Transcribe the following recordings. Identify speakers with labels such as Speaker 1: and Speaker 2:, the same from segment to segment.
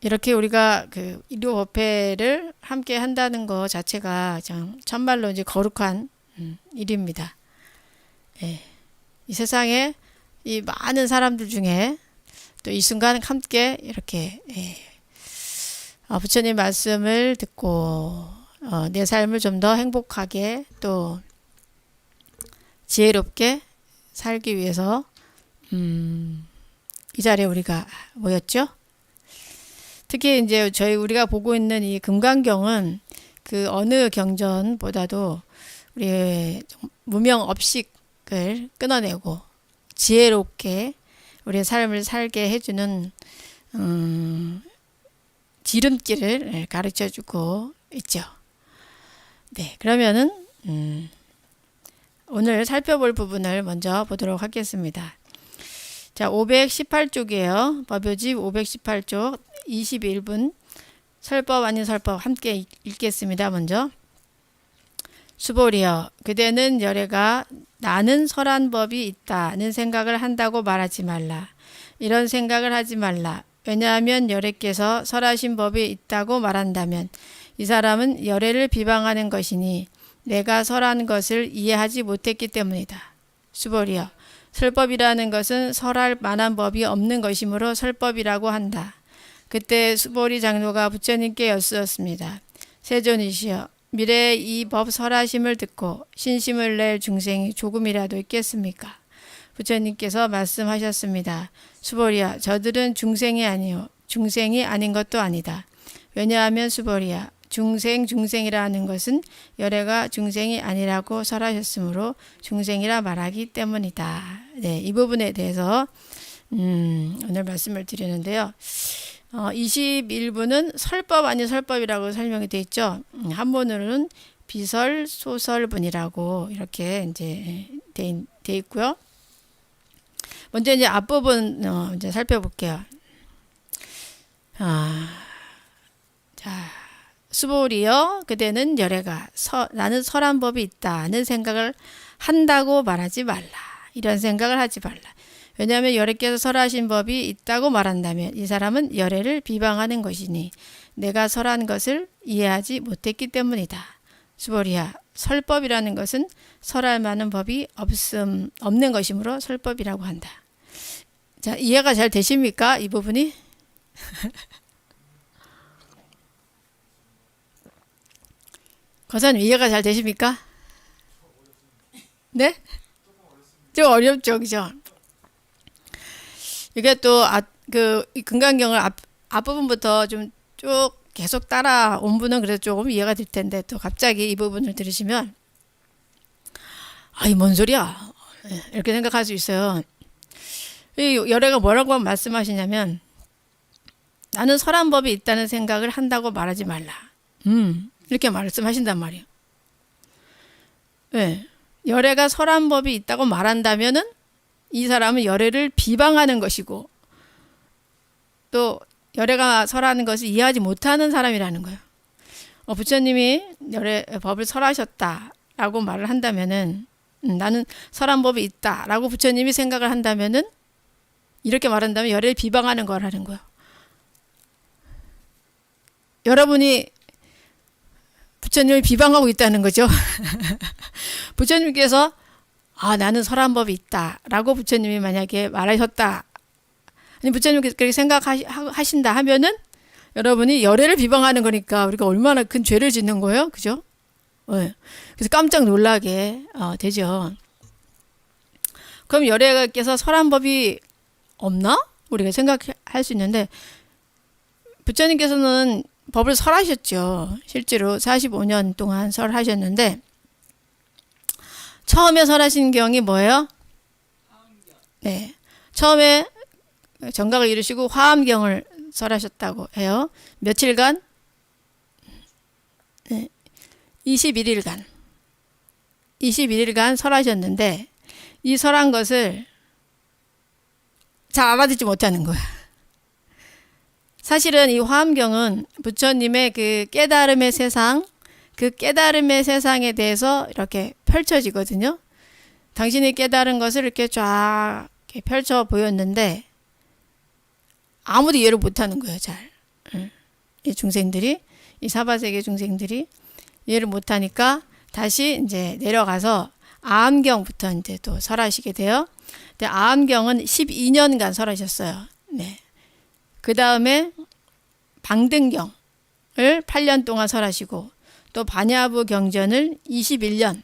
Speaker 1: 이렇게 우리가 그 일요법회를 함께 한다는 것 자체가 참말로 이제 거룩한 일입니다. 예. 이 세상에 이 많은 사람들 중에 또 이 순간 함께 이렇게 부처님 말씀을 듣고 내 삶을 좀 더 행복하게 또 지혜롭게 살기 위해서 이 자리에 우리가 모였죠. 특히 이제 우리가 보고 있는 이 금강경은 그 어느 경전보다도 우리의 무명업식을 끊어내고 지혜롭게 우리의 삶을 살게 해주는 지름길을 가르쳐주고 있죠. 네, 그러면은 오늘 살펴볼 부분을 먼저 보도록 하겠습니다. 자, 518쪽이에요. 법요집 518쪽 21분 설법 아닌 설법 함께 읽겠습니다. 먼저 수보리여 그대는 열애가 나는 설한 법이 있다는 생각을 한다고 말하지 말라. 이런 생각을 하지 말라. 왜냐하면 열애께서 설하신 법이 있다고 말한다면 이 사람은 열애를 비방하는 것이니 내가 설한 것을 이해하지 못했기 때문이다. 수보리여 설법이라는 것은 설할 만한 법이 없는 것이므로 설법이라고 한다. 그때 수보리 장로가 부처님께 여쭈었습니다. 세존이시여 미래에 이 법 설하심을 듣고 신심을 낼 중생이 조금이라도 있겠습니까? 부처님께서 말씀하셨습니다. 수보리야 저들은 중생이 아니요 중생이 아닌 것도 아니다. 왜냐하면 수보리야 중생이라는 것은 열애가 중생이 아니라고 설하셨으므로 중생이라 말하기 때문이다. 네, 이 부분에 대해서 오늘 말씀을 드리는데요. 21부는 설법 아닌 설법이라고 설명이 되어 있죠. 한문으로는 비설 소설분이라고 이렇게 이제 돼 있고요. 먼저 이제 앞부분 이제 살펴볼게요. 자, 수보리여 그대는 열애가 나는 설한 법이 있다는 생각을 한다고 말하지 말라. 이런 생각을 하지 말라. 왜냐하면 열애께서 설하신 법이 있다고 말한다면 이 사람은 열애를 비방하는 것이니 내가 설한 것을 이해하지 못했기 때문이다. 수보리야 설법이라는 것은 설할 만한 법이 없는 것이므로 설법이라고 한다. 자, 이해가 잘 되십니까? 이 부분이? 거사님 이해가 잘 되십니까? 네? 좀 어렵죠, 그죠? 이게 또 이 금강경을 앞부분부터 좀 쭉 계속 따라온 분은 그래도 조금 이해가 될 텐데 또 갑자기 이 부분을 들으시면 이 뭔 소리야? 이렇게 생각할 수 있어요. 이 열애가 뭐라고 말씀하시냐면 나는 설한 법이 있다는 생각을 한다고 말하지 말라. 이렇게 말씀하신단 말이에요. 네. 열애가 설한 법이 있다고 말한다면은 이 사람은 열애를 비방하는 것이고 또 열애가 설하는 것을 이해하지 못하는 사람이라는 거예요. 부처님이 열애 법을 설하셨다라고 말을 한다면은 나는 설한 법이 있다라고 부처님이 생각을 한다면은 이렇게 말한다면 열애를 비방하는 거라는 거예요. 여러분이 부처님을 비방하고 있다는 거죠. 부처님께서 나는 설한 법이 있다라고 부처님이 만약에 말하셨다. 아니 부처님께서 그렇게 생각하신다 하면은 여러분이 열애를 비방하는 거니까 우리가 얼마나 큰 죄를 짓는 거예요. 그죠? 네. 그래서 깜짝 놀라게 되죠. 그럼 열애께서 설한 법이 없나? 우리가 생각할 수 있는데 부처님께서는 법을 설하셨죠. 실제로 45년 동안 설하셨는데 처음에 설하신 경이 뭐예요? 네, 처음에 정각을 이루시고 화엄경을 설하셨다고 해요. 며칠간? 네, 21일간 설하셨는데 이 설한 것을 잘 알아듣지 못하는 거야. 사실은 이 화엄경은 부처님의 그 깨달음의 세상, 그 깨달음의 세상에 대해서 이렇게 펼쳐지거든요. 당신이 깨달은 것을 이렇게 쫙 이렇게 펼쳐 보였는데 아무도 이해를 못하는 거예요. 잘. 이 중생들이, 이 사바세계 중생들이 이해를 못하니까 다시 이제 내려가서 아함경부터 이제 또 설하시게 돼요. 근데 아함경은 12년간 설하셨어요. 네. 그 다음에 방등경을 8년 동안 설하시고, 또 반야부 경전을 21년,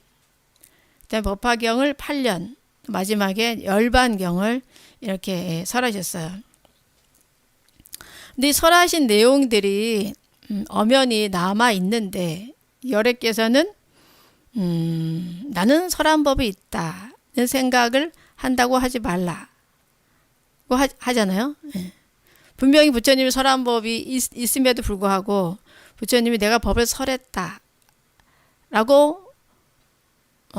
Speaker 1: 그다음에 법화경을 8년, 마지막에 열반경을 이렇게 설하셨어요. 근데 이 설하신 내용들이 엄연히 남아 있는데, 열애께서는 나는 설한 법이 있다는 생각을 한다고 하지 말라고 하잖아요. 분명히 부처님이 설한 법이 있음에도 불구하고 부처님이 내가 법을 설했다 라고,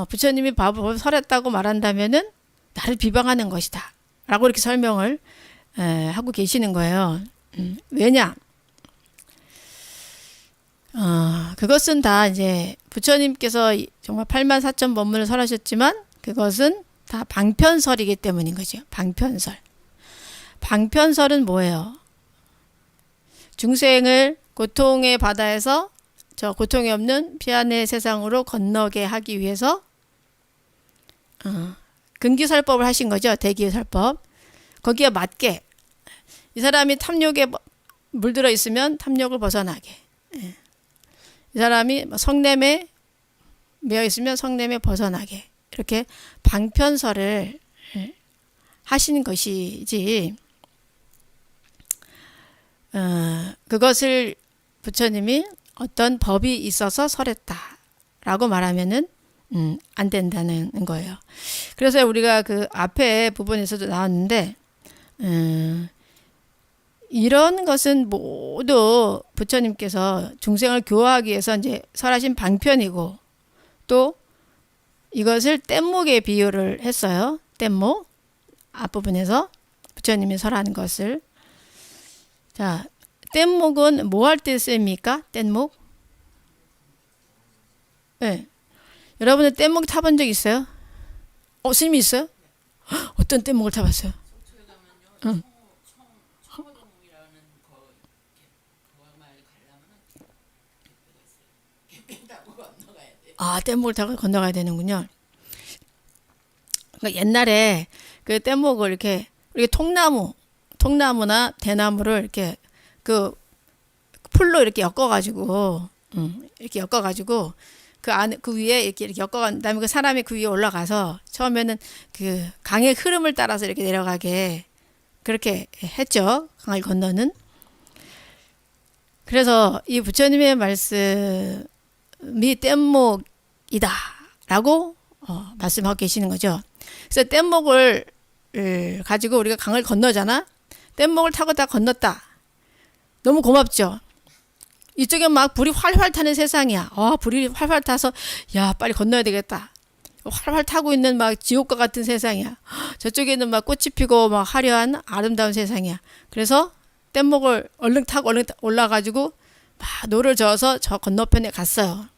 Speaker 1: 부처님이 법을 설했다고 말한다면은 나를 비방하는 것이다 라고 이렇게 설명을 하고 계시는 거예요. 왜냐? 그것은 다 이제 부처님께서 정말 84,000 법문을 설하셨지만 그것은 다 방편설이기 때문인 거죠. 방편설. 방편설은 뭐예요? 중생을 고통의 바다에서 저 고통이 없는 피안의 세상으로 건너게 하기 위해서 근기설법을 하신 거죠. 대기설법. 거기에 맞게 이 사람이 탐욕에 물들어 있으면 탐욕을 벗어나게, 이 사람이 성냄에 매여 있으면 성냄에 벗어나게, 이렇게 방편설을 하신 것이지, 그것을 부처님이 어떤 법이 있어서 설했다라고 말하면은 안 된다는 거예요. 그래서 우리가 그 앞에 부분에서도 나왔는데, 이런 것은 모두 부처님께서 중생을 교화하기 위해서 이제 설하신 방편이고, 또 이것을 뗏목에 비유를 했어요. 뗏목 앞부분에서 부처님이 설하는 것을. 자, 뗏목은 뭐 할 때 쓰입니까? 뗏목? 네. 여러분들 뗏목 타본 적 있어요? 스님이 있어요? 어떤 뗏목을 타봤어요? 응. 뗏목을 타고 건너가야 되는군요. 그러니까 옛날에 그 뗏목을 이렇게 통나무나 대나무를 이렇게 그 풀로 이렇게 엮어가지고, 그 안에 그 위에 이렇게 엮어간 다음에 그 사람이 그 위에 올라가서 처음에는 그 강의 흐름을 따라서 이렇게 내려가게 그렇게 했죠. 강을 건너는. 그래서 이 부처님의 말씀이 뗏목이다라고 말씀하고 계시는 거죠. 그래서 뗏목을 가지고 우리가 강을 건너잖아. 뗏목을 타고 다 건넜다. 너무 고맙죠. 이쪽에 막 불이 활활 타는 세상이야. 불이 활활 타서 야 빨리 건너야 되겠다. 활활 타고 있는 막 지옥과 같은 세상이야. 저쪽에는 막 꽃이 피고 막 화려한 아름다운 세상이야. 그래서 뗏목을 얼른 타고 올라가지고 막 노를 저어서 저 건너편에 갔어요.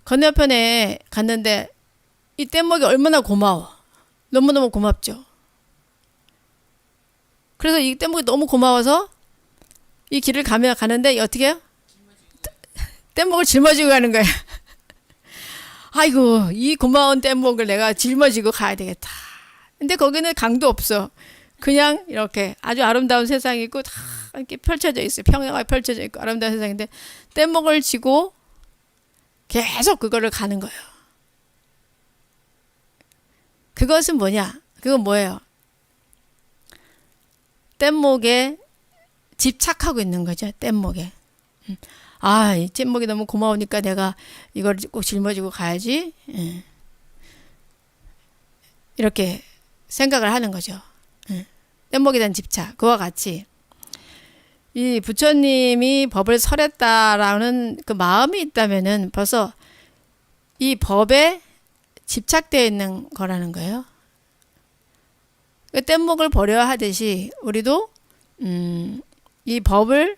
Speaker 1: 건너편에 갔는데 이 뗏목이 얼마나 고마워. 너무너무 고맙죠. 그래서 이 뗏목이 너무 고마워서 이 길을 가는데 어떻게 해요? 뗏목을 짊어지고 가는 거야. 아이고, 이 고마운 뗏목을 내가 짊어지고 가야 되겠다. 근데 거기는 강도 없어. 그냥 이렇게 아주 아름다운 세상이 있고 다 이렇게 펼쳐져 있어요. 평야가 펼쳐져 있고 아름다운 세상인데 뗏목을 지고 계속 그거를 가는 거예요. 그것은 뭐냐? 그건 뭐예요? 뗏목에 집착하고 있는 거죠. 뗏목에. 이 뗏목이 너무 고마우니까 내가 이걸 꼭 짊어지고 가야지. 이렇게 생각을 하는 거죠. 뗏목에 대한 집착. 그와 같이 이 부처님이 법을 설했다라는 그 마음이 있다면은 벌써 이 법에 집착되어 있는 거라는 거예요. 그 뗏목을 버려야 하듯이 우리도 이 법을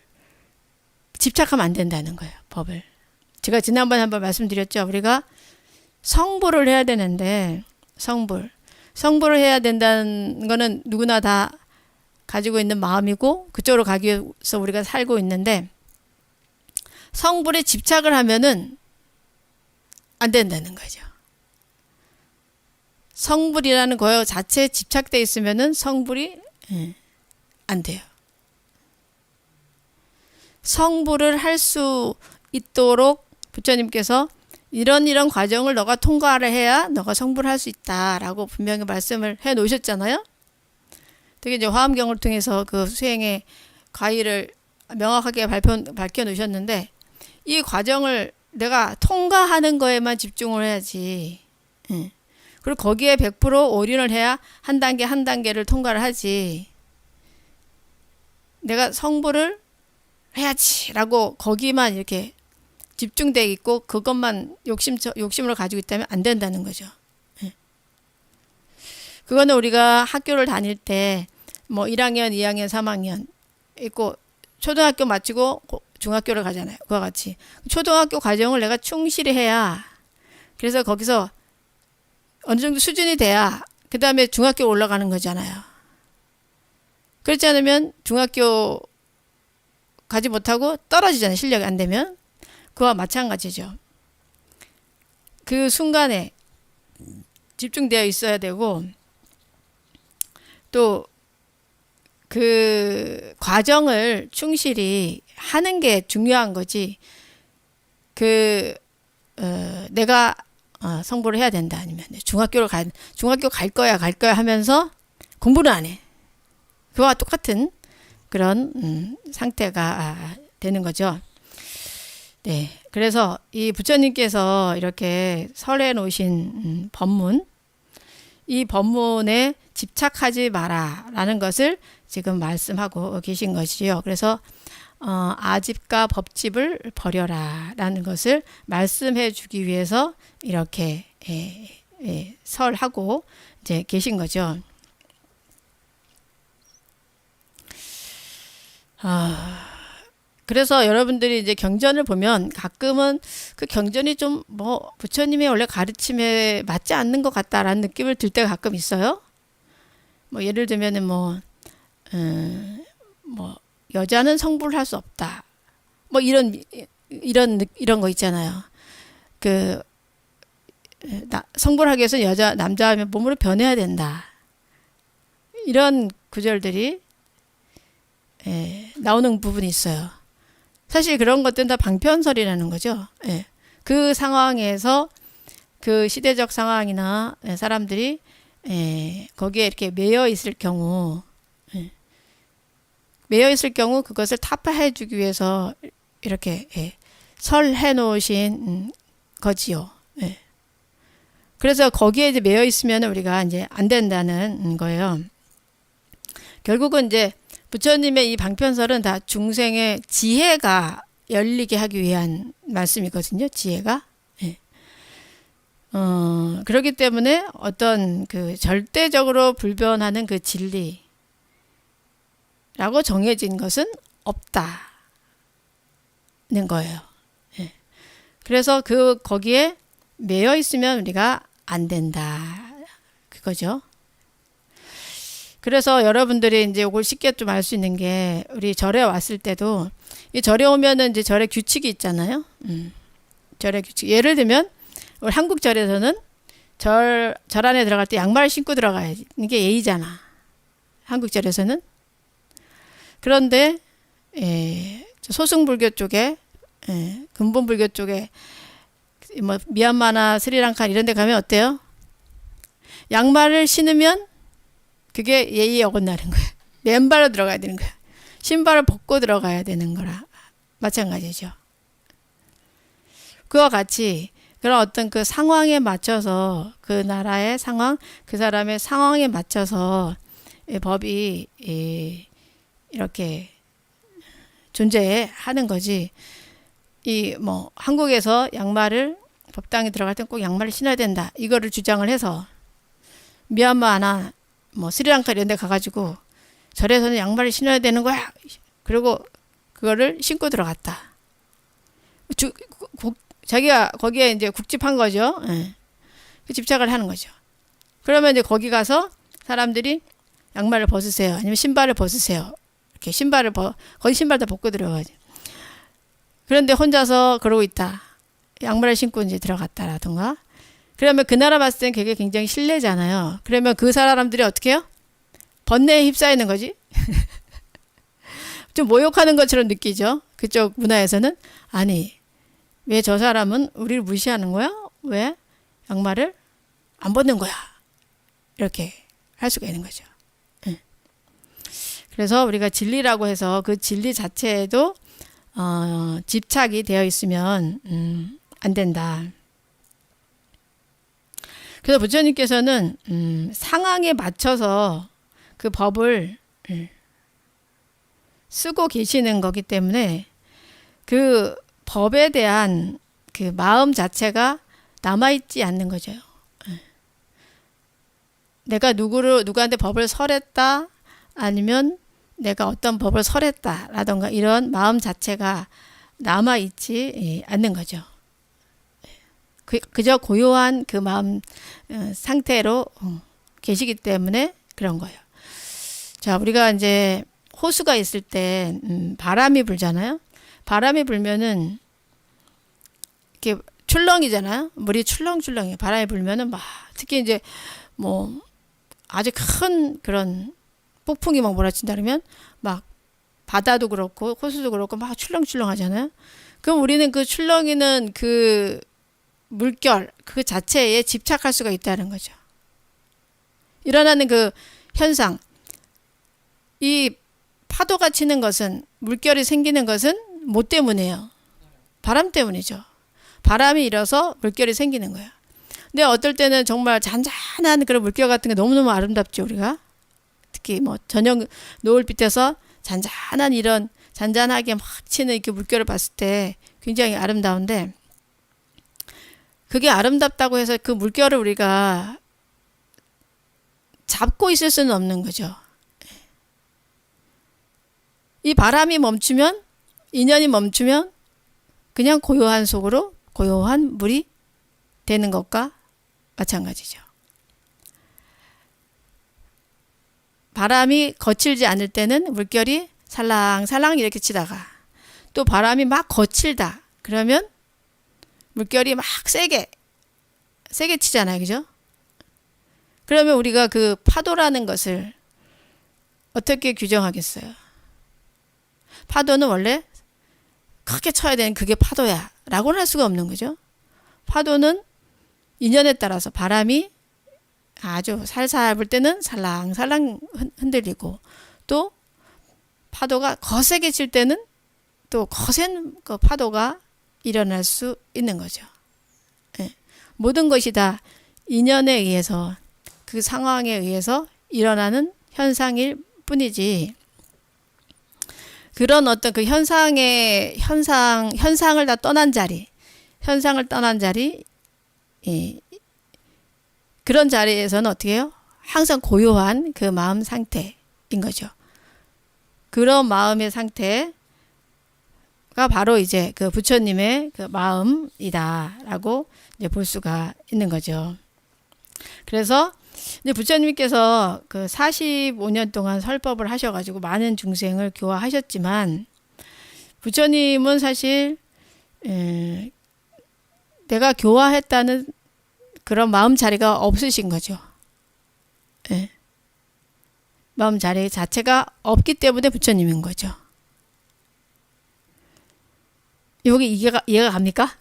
Speaker 1: 집착하면 안 된다는 거예요. 법을. 제가 지난번에 한번 말씀드렸죠. 우리가 성불을 해야 되는데 성불을 해야 된다는 거는 누구나 다 가지고 있는 마음이고 그쪽으로 가기 위해서 우리가 살고 있는데 성불에 집착을 하면은 안 된다는 거죠. 성불이라는 거 자체에 집착돼 있으면은 성불이 안 돼요. 성불을 할 수 있도록 부처님께서 이런 과정을 너가 통과를 해야 너가 성불을 할 수 있다라고 분명히 말씀을 해 놓으셨잖아요. 특히 이제 화엄경을 통해서 그 수행의 과의를 명확하게 밝혀 놓으셨는데 이 과정을 내가 통과하는 거에만 집중을 해야지. 그리고 거기에 100% 올인을 해야 한 단계 한 단계를 통과를 하지. 내가 성불을 해야지라고 거기만 이렇게 집중돼 있고 그것만 욕심으로 가지고 있다면 안 된다는 거죠. 그거는 우리가 학교를 다닐 때 뭐 1학년, 2학년, 3학년 있고 초등학교 마치고 중학교를 가잖아요. 그와 같이 초등학교 과정을 내가 충실히 해야 그래서 거기서 어느 정도 수준이 돼야 그 다음에 중학교 올라가는 거잖아요. 그렇지 않으면 중학교 가지 못하고 떨어지잖아요. 실력이 안 되면. 그와 마찬가지죠. 그 순간에 집중되어 있어야 되고 또 그 과정을 충실히 하는 게 중요한 거지. 내가 성불을 해야 된다 아니면 중학교 갈 거야 하면서 공부를 안 해. 그와 똑같은 그런 상태가 되는 거죠. 네, 그래서 이 부처님께서 이렇게 설해 놓으신 법문, 이 법문에 집착하지 마라라는 것을 지금 말씀하고 계신 것이요. 그래서 아집과 법집을 버려라라는 것을 말씀해 주기 위해서 이렇게 설하고 이제 계신 거죠. 그래서 여러분들이 이제 경전을 보면 가끔은 그 경전이 좀 뭐 부처님의 원래 가르침에 맞지 않는 것 같다라는 느낌을 들 때가 가끔 있어요. 뭐 예를 들면은 뭐 여자는 성불을 할 수 없다. 뭐 이런 거 있잖아요. 성불하기 위해서 남자하면 몸으로 변해야 된다. 이런 구절들이 나오는 부분이 있어요. 사실 그런 것들은 다 방편설이라는 거죠. 그 상황에서 그 시대적 상황이나 사람들이 거기에 이렇게 매여 있을 경우 그것을 타파해 주기 위해서 이렇게 설해 놓으신 거지요. 그래서 거기에 이제 매여 있으면 우리가 이제 안 된다는 거예요. 결국은 이제 부처님의 이 방편설은 다 중생의 지혜가 열리게 하기 위한 말씀이거든요. 지혜가. 그렇기 때문에 어떤 그 절대적으로 불변하는 그 진리라고 정해진 것은 없다는 거예요. 그래서 거기에 매여 있으면 우리가 안 된다. 그거죠. 그래서 여러분들이 이제 이걸 쉽게 좀 알 수 있는 게 우리 절에 왔을 때도 이 절에 오면은 이제 절의 규칙이 있잖아요. 절의 규칙. 예를 들면 우리 한국 절에서는 절 안에 들어갈 때 양말 신고 들어가야지. 이게 예의잖아. 한국 절에서는. 그런데 소승불교 쪽에 근본불교 쪽에 뭐 미얀마나 스리랑카 이런 데 가면 어때요? 양말을 신으면 그게 예의에 어긋나는 거예요. 맨발로 들어가야 되는 거예요. 신발을 벗고 들어가야 되는 거라 마찬가지죠. 그와 같이 그런 어떤 그 상황에 맞춰서 그 나라의 상황, 그 사람의 상황에 맞춰서 법이 이렇게 존재하는 거지. 이 뭐 한국에서 양말을 법당에 들어갈 땐 꼭 양말을 신어야 된다. 이거를 주장을 해서 미얀마나 뭐 스리랑카 이런 데 가가지고 절에서는 양말을 신어야 되는 거야. 그리고 그거를 신고 들어갔다. 자기가 거기에 이제 국집한 거죠. 그 집착을 하는 거죠. 그러면 이제 거기 가서 사람들이 양말을 벗으세요. 아니면 신발을 벗으세요. 이렇게 거의 신발도 벗고 들어가지. 그런데 혼자서 그러고 있다. 양말을 신고 이제 들어갔다라든가. 그러면 그 나라 봤을 땐 그게 굉장히 실례잖아요. 그러면 그 사람들이 어떻게 해요? 번뇌에 휩싸이는 거지. 좀 모욕하는 것처럼 느끼죠. 그쪽 문화에서는. 아니, 왜 저 사람은 우리를 무시하는 거야? 왜 양말을 안 벗는 거야? 이렇게 할 수가 있는 거죠. 그래서 우리가 진리라고 해서 그 진리 자체에도 집착이 되어 있으면 안 된다. 그래서 부처님께서는 상황에 맞춰서 그 법을 쓰고 계시는 거기 때문에 그 법에 대한 그 마음 자체가 남아있지 않는 거죠. 내가 누구한테 법을 설했다, 아니면 내가 어떤 법을 설했다라던가 이런 마음 자체가 남아있지 않는 거죠. 그저 고요한 그 마음 상태로 계시기 때문에 그런 거예요. 자, 우리가 이제 호수가 있을 때 바람이 불잖아요. 바람이 불면은 이렇게 출렁이잖아요. 물이 출렁출렁해요. 바람이 불면은 막 특히 이제 뭐 아주 큰 그런 폭풍이 막 몰아친다 그러면 막 바다도 그렇고 호수도 그렇고 막 출렁출렁 하잖아요. 그럼 우리는 그 출렁이는 그 물결 그 자체에 집착할 수가 있다는 거죠. 일어나는 그 현상, 이 파도가 치는 것은, 물결이 생기는 것은 뭐 때문이에요? 바람 때문이죠. 바람이 일어서 물결이 생기는 거예요. 근데 어떨 때는 정말 잔잔한 그런 물결 같은 게 너무너무 아름답죠, 우리가. 특히 뭐 저녁 노을빛에서 잔잔한 이런 잔잔하게 막 치는 이렇게 물결을 봤을 때 굉장히 아름다운데, 그게 아름답다고 해서 그 물결을 우리가 잡고 있을 수는 없는 거죠. 이 바람이 멈추면, 인연이 멈추면 그냥 고요한 속으로 고요한 물이 되는 것과 마찬가지죠. 바람이 거칠지 않을 때는 물결이 살랑살랑 이렇게 치다가, 또 바람이 막 거칠다 그러면 물결이 막 세게 치잖아요. 그죠? 그러면 우리가 그 파도라는 것을 어떻게 규정하겠어요? 파도는 원래 크게 쳐야 되는 그게 파도야 라고는 할 수가 없는 거죠. 파도는 인연에 따라서 바람이 아주 살살 불 때는 살랑살랑 흔들리고, 또 파도가 거세게 칠 때는 또 거센 그 파도가 일어날 수 있는 거죠. 예. 모든 것이 다 인연에 의해서, 그 상황에 의해서 일어나는 현상일 뿐이지, 그런 어떤 그 현상을 다 떠난 자리, 그런 자리에서는 어떻게 해요? 항상 고요한 그 마음 상태인 거죠. 그런 마음의 상태가 바로 이제 그 부처님의 그 마음이다라고 이제 볼 수가 있는 거죠. 그래서 이제 부처님께서 그 45년 동안 설법을 하셔가지고 많은 중생을 교화하셨지만, 부처님은 사실 내가 교화했다는 그런 마음 자리가 없으신 거죠. 예. 마음 자리 자체가 없기 때문에 부처님인 거죠. 여기 이해가 갑니까?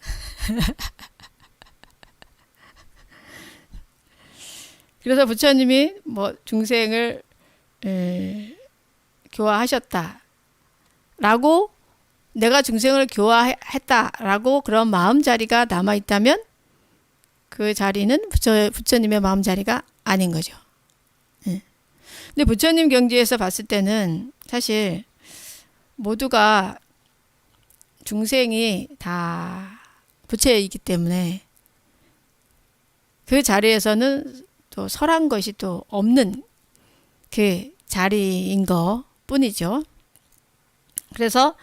Speaker 1: 그래서 부처님이 뭐 중생을 교화하셨다라고, 내가 중생을 교화했다라고 그런 마음 자리가 남아있다면 그 자리는 부처님의 마음 자리가 아닌 거죠. 근데 부처님 경지에서 봤을 때는 사실 모두가 중생이 다 부처이기 때문에 그 자리에서는 또 설한 것이 또 없는 그 자리인 것 뿐이죠. 그래서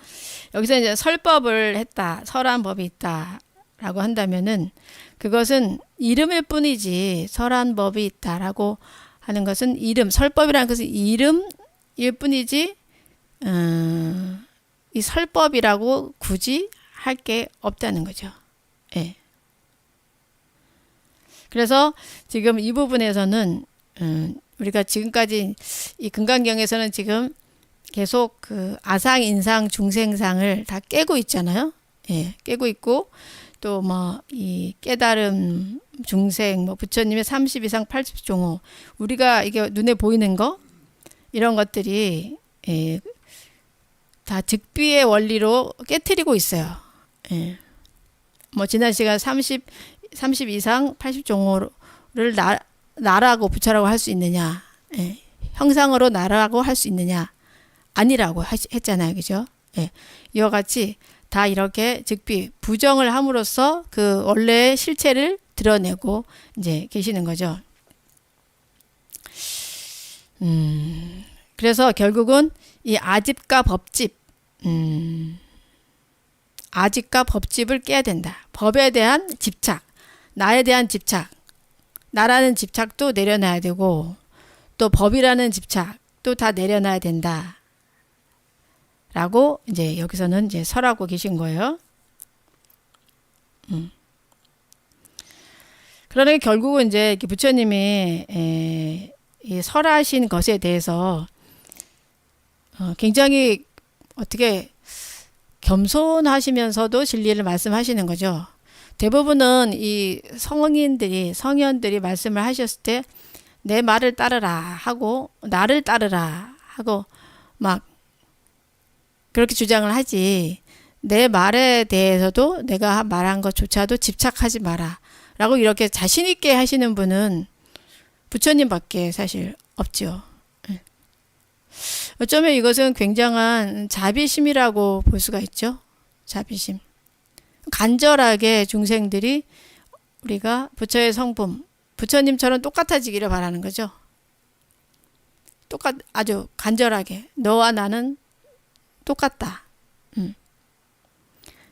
Speaker 1: 여기서 이제 설법을 했다, 설한 법이 있다라고 한다면은 그것은 이름일 뿐이지 설한 법이 있다라고 하는 것은 이름, 설법이라는 것은 이름일 뿐이지 이 설법이라고 굳이 할 게 없다는 거죠. 예. 그래서 지금 이 부분에서는 우리가 지금까지 이 금강경에서는 지금 계속 그 아상, 인상, 중생상을 다 깨고 있잖아요. 예, 깨고 있고 또 뭐 이 깨달음, 중생, 뭐 부처님의 32상 80종호 우리가 이게 눈에 보이는 거 이런 것들이 예, 다 즉비의 원리로 깨트리고 있어요. 예. 뭐 지난 시간 32상 80종호를 나라고 부처라고 할 수 있느냐, 예. 형상으로 나라고 할 수 있느냐, 아니라고 했잖아요, 그죠? 예. 이와 같이 다 이렇게 즉비 부정을 함으로써 그 원래의 실체를 드러내고 이제 계시는 거죠. 그래서 결국은 이 아집과 법집, 아집과 법집을 깨야 된다. 법에 대한 집착, 나에 대한 집착, 나라는 집착도 내려놔야 되고 또 법이라는 집착도 다 내려놔야 된다. 라고 이제 여기서는 이제 설하고 계신 거예요. 그러니 결국은 이제 부처님이 이 설하신 것에 대해서 굉장히 어떻게 겸손하시면서도 진리를 말씀하시는 거죠. 대부분은 이 성현들이 말씀을 하셨을 때 내 말을 따르라 하고 나를 따르라 하고 막 그렇게 주장을 하지 내 말에 대해서도 내가 말한 것조차도 집착하지 마라 라고 이렇게 자신 있게 하시는 분은 부처님밖에 사실 없죠. 어쩌면 이것은 굉장한 자비심이라고 볼 수가 있죠. 자비심. 간절하게 중생들이 우리가 부처의 성품, 부처님처럼 똑같아지기를 바라는 거죠. 아주 간절하게 너와 나는 똑같다.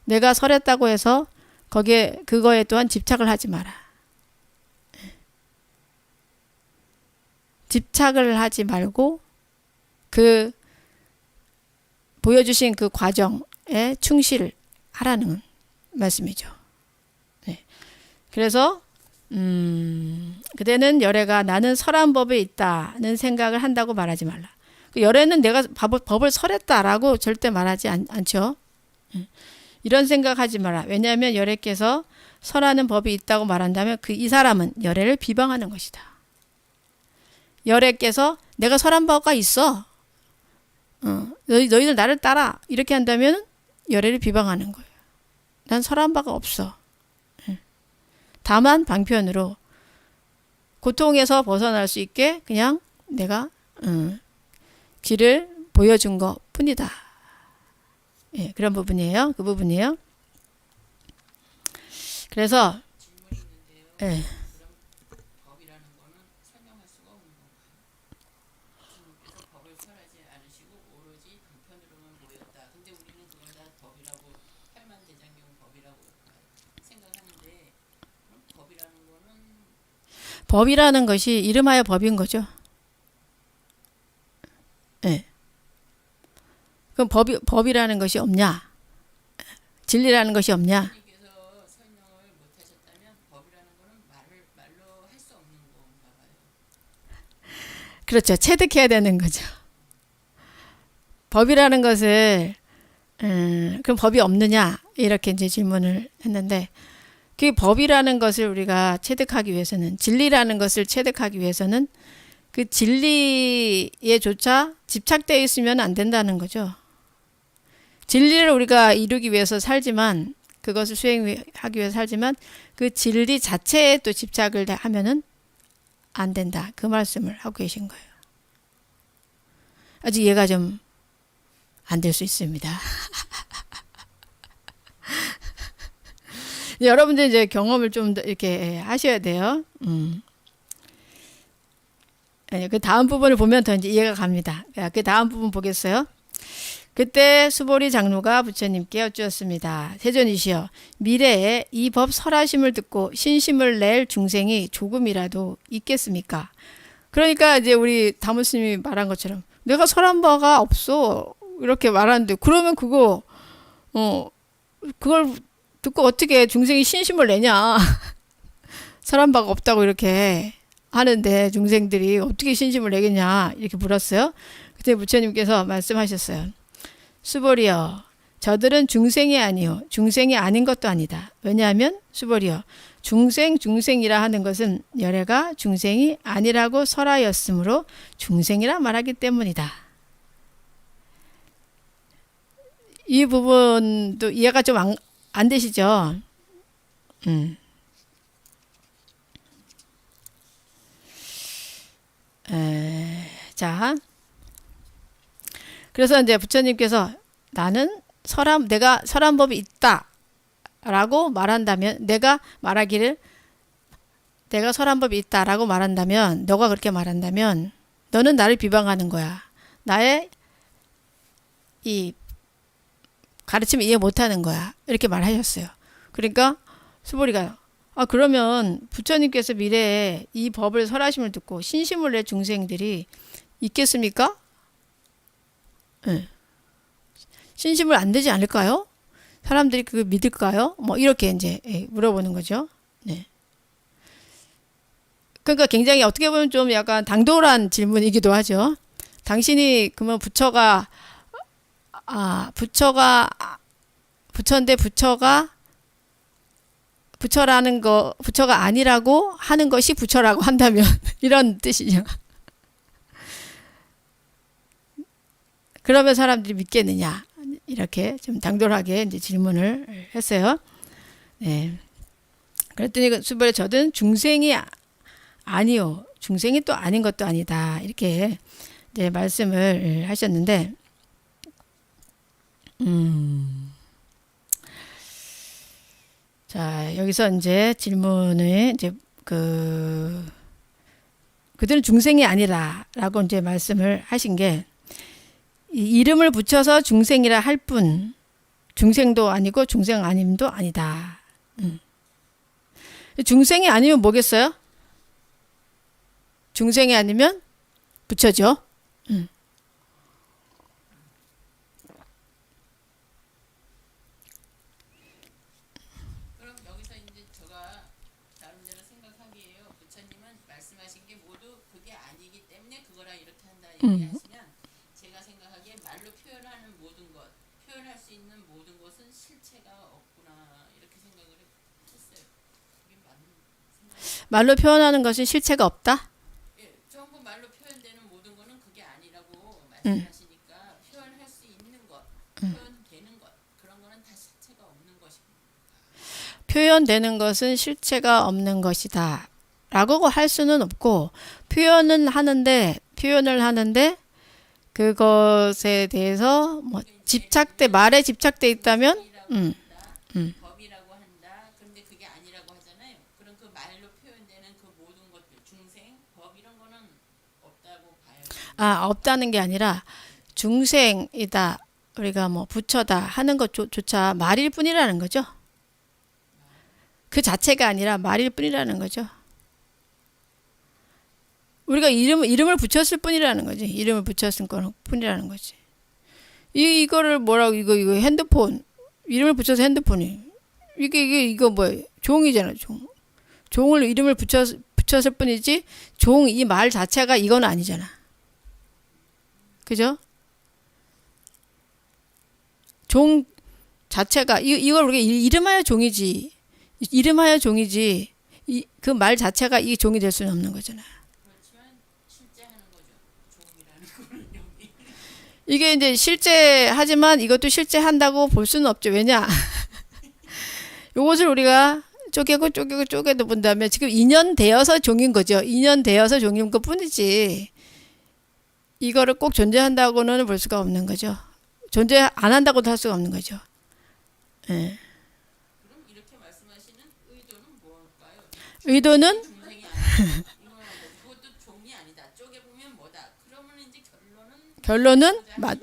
Speaker 1: 내가 설했다고 해서 그거에 또한 집착을 하지 마라. 집착을 하지 말고 그 보여주신 그 과정에 충실하라는 말씀이죠. 네. 그래서 그대는 열애가 나는 설한 법에 있다는 생각을 한다고 말하지 말라. 그 열애는 내가 법을 설했다라고 절대 말하지 않죠. 이런 생각하지 마라. 왜냐하면 열애께서 설하는 법이 있다고 말한다면 이 사람은 열애를 비방하는 것이다. 열애께서 내가 설한 바가 있어. 너희들 나를 따라. 이렇게 한다면 열애를 비방하는 거예요. 난 설한 바가 없어. 다만 방편으로 고통에서 벗어날 수 있게 그냥 내가 길을 보여준 것 뿐이다. 예, 그런 부분이에요. 그 부분이에요. 그래서 예. 법이라는 것이 이름하여 법인 거죠. 예. 그럼 법이라는 것이 없냐? 진리라는 것이 없냐? 그렇죠. 체득해야 되는 거죠. 법이라는 것을 그럼 법이 없느냐? 이렇게 이제 질문을 했는데 그 법이라는 것을 우리가 체득하기 위해서는 진리라는 것을 체득하기 위해서는 그 진리에조차 집착되어 있으면 안 된다는 거죠. 진리를 우리가 이루기 위해서 살지만 그것을 수행하기 위해서 살지만 그 진리 자체에 또 집착을 하면은 안 된다. 그 말씀을 하고 계신 거예요. 아직 이해가 좀 안 될 수 있습니다. 여러분들 이제 경험을 좀 더 이렇게 하셔야 돼요. 그 다음 부분을 보면 더 이제 이해가 갑니다. 그 다음 부분 보겠어요. 그때 수보리 장로가 부처님께 여쭈었습니다. 세존이시여, 미래에 이 법 설하심을 듣고 신심을 낼 중생이 조금이라도 있겠습니까? 그러니까 이제 우리 다무스님이 말한 것처럼 내가 설한 바가 없어 이렇게 말하는데 그러면 그걸 듣고 어떻게 중생이 신심을 내냐. 설한 바가 없다고 이렇게 하는데 중생들이 어떻게 신심을 내겠냐 이렇게 물었어요. 그때 부처님께서 말씀하셨어요. 수보리여 저들은 중생이 아니요 중생이 아닌 것도 아니다. 왜냐하면 수보리여 중생이라 하는 것은 열애가 중생이 아니라고 설하였으므로 중생이라 말하기 때문이다. 이 부분도 이해가 좀 안 되시죠? 자, 그래서 이제 부처님께서 내가 설한 법이 있다 라고 말한다면, 내가 설한 법이 있다 라고 말한다면, 너가 그렇게 말한다면 너는 나를 비방하는 거야. 나의 이 가르침을 이해 못하는 거야. 이렇게 말하셨어요. 그러니까 수보리가 그러면 부처님께서 미래에 이 법을 설하심을 듣고 신심을 낼 중생들이 있겠습니까? 네. 신심을 안 되지 않을까요? 사람들이 그걸 믿을까요? 뭐 이렇게 이제 물어보는 거죠. 네. 그러니까 굉장히 어떻게 보면 좀 약간 당돌한 질문이기도 하죠. 당신이 그러면 부처인데 부처가 아니라고 하는 것이 부처라고 한다면 이런 뜻이죠. 그러면 사람들이 믿겠느냐? 이렇게 좀 당돌하게 이제 질문을 했어요. 네. 그랬더니 수보리 저는 중생이 아니요. 중생이 또 아닌 것도 아니다. 이렇게 이제 말씀을 하셨는데, 자, 여기서 이제 질문을 이제 그들은 중생이 아니라라고 이제 말씀을 하신 게, 이름을 붙여서 중생이라 할 뿐, 중생도 아니고 중생 아님도 아니다. 중생이 아니면 뭐겠어요? 중생이 아니면 부처죠.
Speaker 2: 그럼 여기서 이제 제가 나름대로 생각하기에요. 부처님은 말씀하신 게 모두 그게 아니기 때문에 그거라 이렇게 한다 얘기하시면 제가 생각하기에 말로 표현하는 모든 것, 표현할 수 있는 모든 것은 실체가 없구나 이렇게 생각을 했어요. 그게 맞는 생각이에요.
Speaker 1: 말로 표현하는 것은 실체가 없다?
Speaker 2: 예, 전부 말로 표현되는 모든 거는 그게 아니라고 말씀하시니까 표현할 수 있는 것, 표현되는 것 그런 거는 다 실체가 없는 것입니다.
Speaker 1: 표현되는 것은 실체가 없는 것이다 라고 할 수는 없고, 표현을 하는데 그것에 대해서 뭐 말에 집착돼 있다면
Speaker 2: 법이라고 한다. 그런데 그게 아니라고 하잖아요. 그럼 그 말로 표현되는 그 모든 것들, 중생, 법 이런 거는 없다고 봐요.
Speaker 1: 없다는 게 아니라 중생이다, 우리가 뭐 부처다 하는 것조차 말일 뿐이라는 거죠. 그 자체가 아니라 말일 뿐이라는 거죠. 우리가 이름을 붙였을 뿐이라는 거지. 이름을 붙였을 뿐이라는 거지. 이거를 뭐라고, 이거 핸드폰. 이름을 붙여서 핸드폰이. 이거 뭐예요? 종이잖아, 종. 종을 이름을 붙였을 뿐이지, 이 말 자체가 이건 아니잖아. 그죠? 종 자체가, 이걸 우리가 이름하여 종이지. 이름하여 종이지. 그 말 자체가 이 종이 될 수는 없는 거잖아.
Speaker 2: 그렇지만 실제 하는 거죠. 종이라는 거는 여기.
Speaker 1: 이게 이제 실제하지만 이것도 실제한다고 볼 수는 없죠. 왜냐? 요것을 우리가 쪼개도 본다면 지금 인연되어서 종인 거죠. 인연되어서 종인 것 뿐이지. 이거를 꼭 존재한다고는 볼 수가 없는 거죠. 존재 안 한다고도 할 수가 없는 거죠. 예.
Speaker 2: 그럼 이렇게 말씀하시는 의도는 뭘까요?
Speaker 1: 의도는
Speaker 2: 중생이 아니다. 이것도 종이 아니다. 쪼개보면 뭐다. 그러면 이제
Speaker 1: 결론은
Speaker 2: 하는 거 뭐지?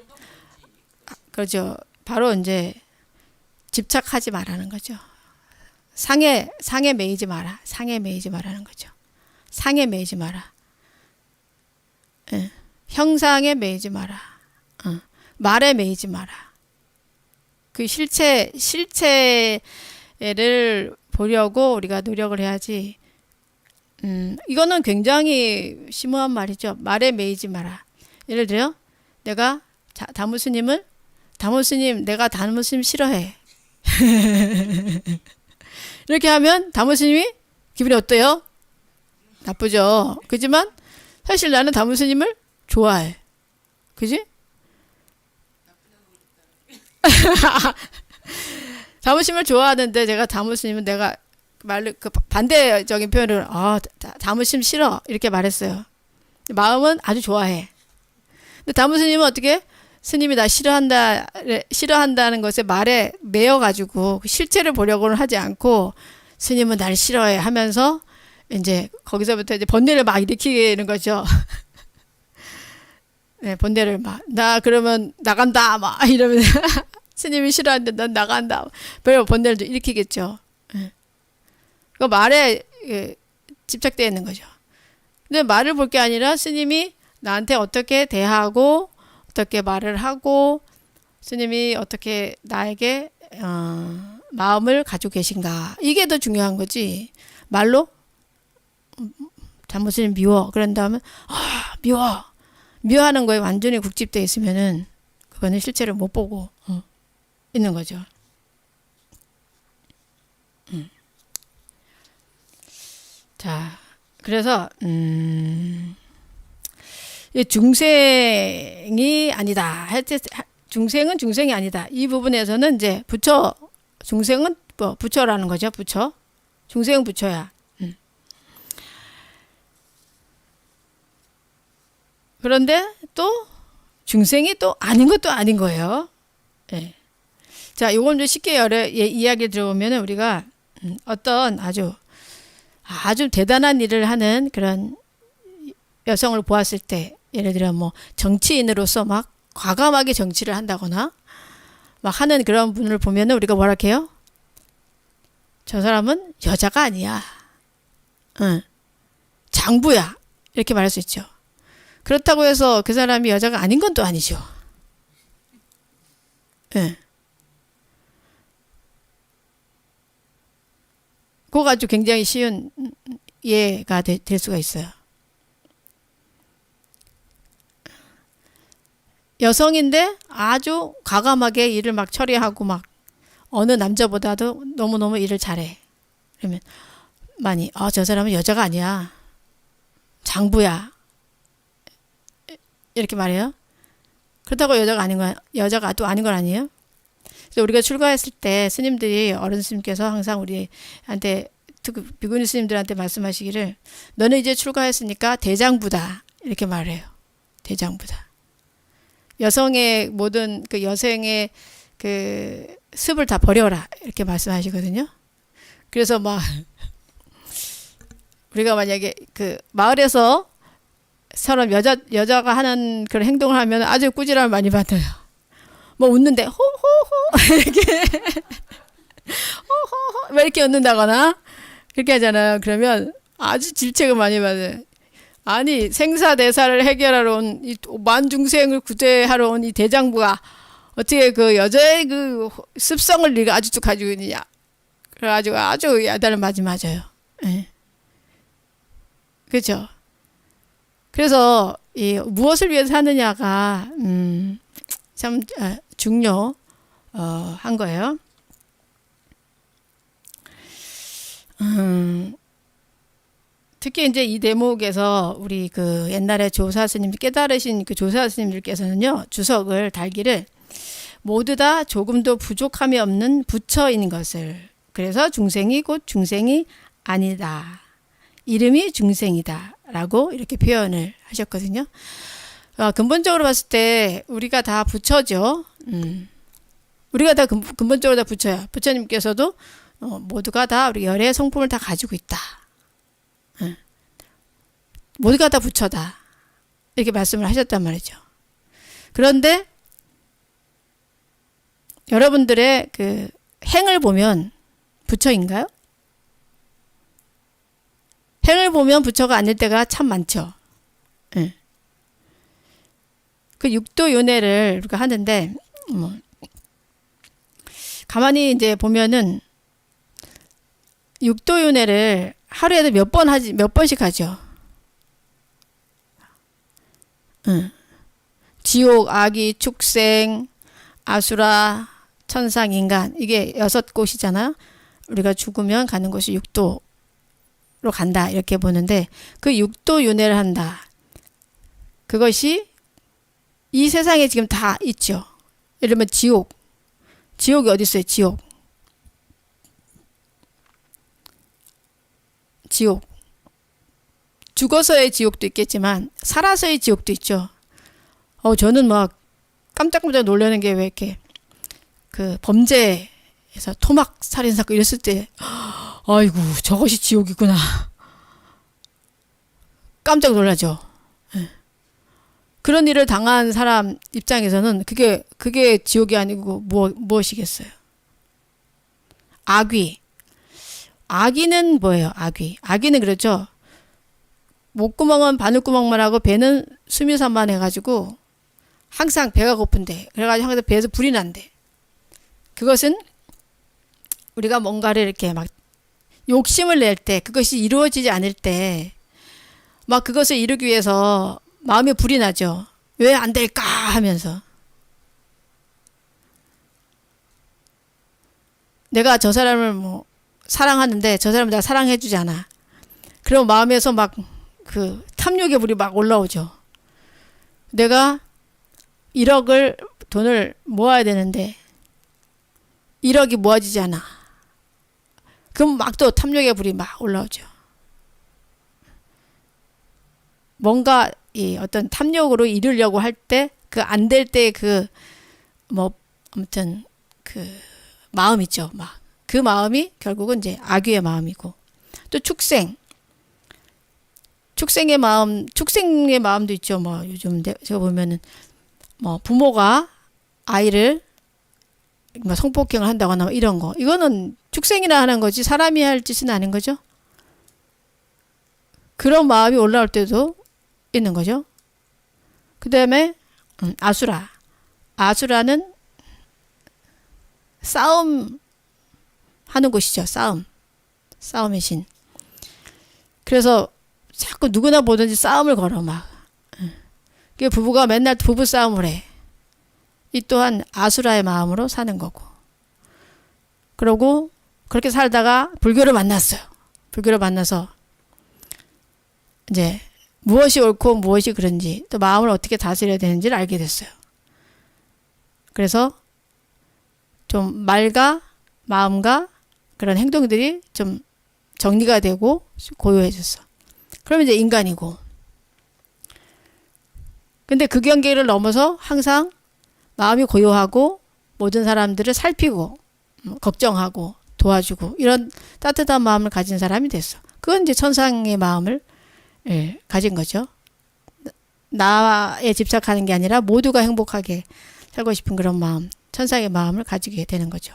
Speaker 1: 그렇죠. 바로 이제 집착하지 말라는 거죠. 상에 매이지 마라. 상에 매이지 말라는 거죠. 상에 매이지 마라. 예. 형상에 매이지 마라. 말에 매이지 마라. 그 실체를 보려고 우리가 노력을 해야지. 이거는 굉장히 심오한 말이죠. 말에 매이지 마라. 예를 들어 내가 다무스님 내가 다무스님 싫어해. 이렇게 하면 다무스님이 기분이 어때요? 나쁘죠. 그지만 사실 나는 다무스님을 좋아해. 그지? 다무스님을 좋아하는데 제가 다무스님은 내가 말을 그 반대적인 표현을 다무스님 싫어 이렇게 말했어요. 마음은 아주 좋아해. 근데 다무스님은 어떻게? 스님이 나 싫어한다는 것에 말에 매여가지고 실체를 보려고는 하지 않고 스님은 날 싫어해 하면서 이제 거기서부터 이제 번뇌를 막 일으키는 거죠. 네, 번뇌를 나 그러면 나간다 막 이러면 스님이 싫어하는데 난 나간다. 별로 번뇌를 좀 일으키겠죠. 네. 그 말에 집착되어 있는 거죠. 근데 말을 볼 게 아니라 스님이 나한테 어떻게 대하고 어떻게 말을 하고 스님이 어떻게 나에게 마음을 가지고 계신가 이게 더 중요한 거지. 말로 다무스님 미워 그런 다음에 미워하는 거에 완전히 국집되어 있으면은 그거는 실체를 못 보고 있는 거죠. 자, 그래서 중생이 아니다. 중생은 중생이 아니다. 이 부분에서는 이제 부처 중생은 부처라는 거죠. 부처. 중생은 부처야. 그런데 또 중생이 또 아닌 것도 아닌 거예요. 예. 자, 요건 좀 쉽게 이야기 들어보면 우리가 어떤 아주 대단한 일을 하는 그런 여성을 보았을 때 예를 들어 뭐 정치인으로서 막 과감하게 정치를 한다거나 막 하는 그런 분을 보면은 우리가 뭐라 해요? 저 사람은 여자가 아니야. 장부야. 이렇게 말할 수 있죠. 그렇다고 해서 그 사람이 여자가 아닌 건 또 아니죠. 예. 그거 가지고 굉장히 쉬운 이해가 될 수가 있어요. 여성인데 아주 과감하게 일을 막 처리하고 막 어느 남자보다도 너무너무 일을 잘해. 그러면 많이 저 사람은 여자가 아니야. 장부야. 이렇게 말해요. 그렇다고 여자가 또 아닌 건 아니에요? 그래서 우리가 출가했을 때 스님들이 어른 스님께서 항상 우리한테 특히 비구니 스님들한테 말씀하시기를 너는 이제 출가했으니까 대장부다 이렇게 말해요. 대장부다. 여성의 모든 그 여성의 그 습을 다 버려라 이렇게 말씀하시거든요. 그래서 막 우리가 만약에 그 마을에서 사람 여자가 하는 그런 행동을 하면 아주 꾸지람을 많이 받아요. 뭐 웃는데 호호호 이렇게 호호호 왜 이렇게 웃는다거나 그렇게 하잖아요. 그러면 아주 질책을 많이 받아요. 아니 생사대사를 해결하러 온 이 만중생을 구제하러 온 이 대장부가 어떻게 그 여자의 그 습성을 네가 아직도 가지고 있느냐. 그래가지고 아주 야단을 많이 맞아요. 네. 그렇죠. 그래서 이 무엇을 위해서 하느냐가 참 중요한 거예요. 특히 이제 이 대목에서 우리 그 옛날에 조사 스님 깨달으신 그 조사 스님들께서는요 주석을 달기를 모두 다 조금도 부족함이 없는 부처인 것을 그래서 중생이 곧 중생이 아니다. 이름이 중생이다. 라고 이렇게 표현을 하셨거든요. 근본적으로 봤을 때 우리가 다 부처죠. 우리가 다 근본적으로 다 부처야. 부처님께서도 모두가 다 우리 열의 성품을 다 가지고 있다. 모두가 다 부처다. 이렇게 말씀을 하셨단 말이죠. 그런데 여러분들의 그 행을 보면 부처인가요? 행을 보면 부처가 아닐 때가 참 많죠. 그 육도윤회를 우리가 하는데 가만히 이제 보면은 육도윤회를 하루에도 몇 번씩 하죠. 지옥, 아기, 축생, 아수라, 천상, 인간, 이게 6곳이잖아요. 우리가 죽으면 가는 곳이 육도로 간다 이렇게 보는데 그 육도윤회를 한다. 그것이 이 세상에 지금 다 있죠. 예를 들면 지옥이 어디 있어요? 지옥. 죽어서의 지옥도 있겠지만 살아서의 지옥도 있죠. 저는 막 깜짝깜짝 놀라는 게 왜 이렇게 그 범죄에서 토막 살인 사건 이랬을 때 아이고 저것이 지옥이구나. 깜짝 놀라죠. 그런 일을 당한 사람 입장에서는 그게 지옥이 아니고 무엇이겠어요? 아귀는 뭐예요? 아귀는 그렇죠. 목구멍은 바늘구멍만 하고 배는 수미산만 해가지고 항상 배가 고픈데 그래가지고 항상 배에서 불이 난대. 그것은 우리가 뭔가를 이렇게 막 욕심을 낼 때 그것이 이루어지지 않을 때 막 그것을 이루기 위해서 마음에 불이 나죠. 왜 안 될까 하면서 내가 저 사람을 뭐 사랑하는데 저 사람을 내가 사랑해주지 않아. 그럼 마음에서 막 그 탐욕의 불이 막 올라오죠. 내가 1억을 돈을 모아야 되는데 1억이 모아지지 않아. 그럼 막 또 탐욕의 불이 막 올라오죠. 뭔가 이 어떤 탐욕으로 이루려고 할 때 그 안 될 때 그 뭐 아무튼 그 마음 있죠. 막 그 마음이 결국은 이제 악귀의 마음이고 또 축생의 마음도 있죠. 뭐 요즘 제가 보면은 뭐 부모가 아이를 뭐 성폭행을 한다거나 뭐 이런 거 이거는 축생이나 하는 거지 사람이 할 짓은 아닌 거죠. 그런 마음이 올라올 때도 있는 거죠. 그 다음에 아수라는 싸움 하는 곳이죠. 싸움의 신. 그래서 자꾸 누구나 보든지 싸움을 걸어 막. 그 부부가 맨날 부부 싸움을 해. 이 또한 아수라의 마음으로 사는 거고. 그러고 그렇게 살다가 불교를 만났어요. 불교를 만나서 이제 무엇이 옳고 무엇이 그른지 또 마음을 어떻게 다스려야 되는지를 알게 됐어요. 그래서 좀 말과 마음과 그런 행동들이 좀 정리가 되고 고요해졌어. 그러면 이제 인간이고. 근데 그 경계를 넘어서 항상 마음이 고요하고 모든 사람들을 살피고 걱정하고 도와주고 이런 따뜻한 마음을 가진 사람이 됐어. 그건 이제 천상의 마음을 가진 거죠. 나에 집착하는 게 아니라 모두가 행복하게 살고 싶은 그런 마음, 천상의 마음을 가지게 되는 거죠.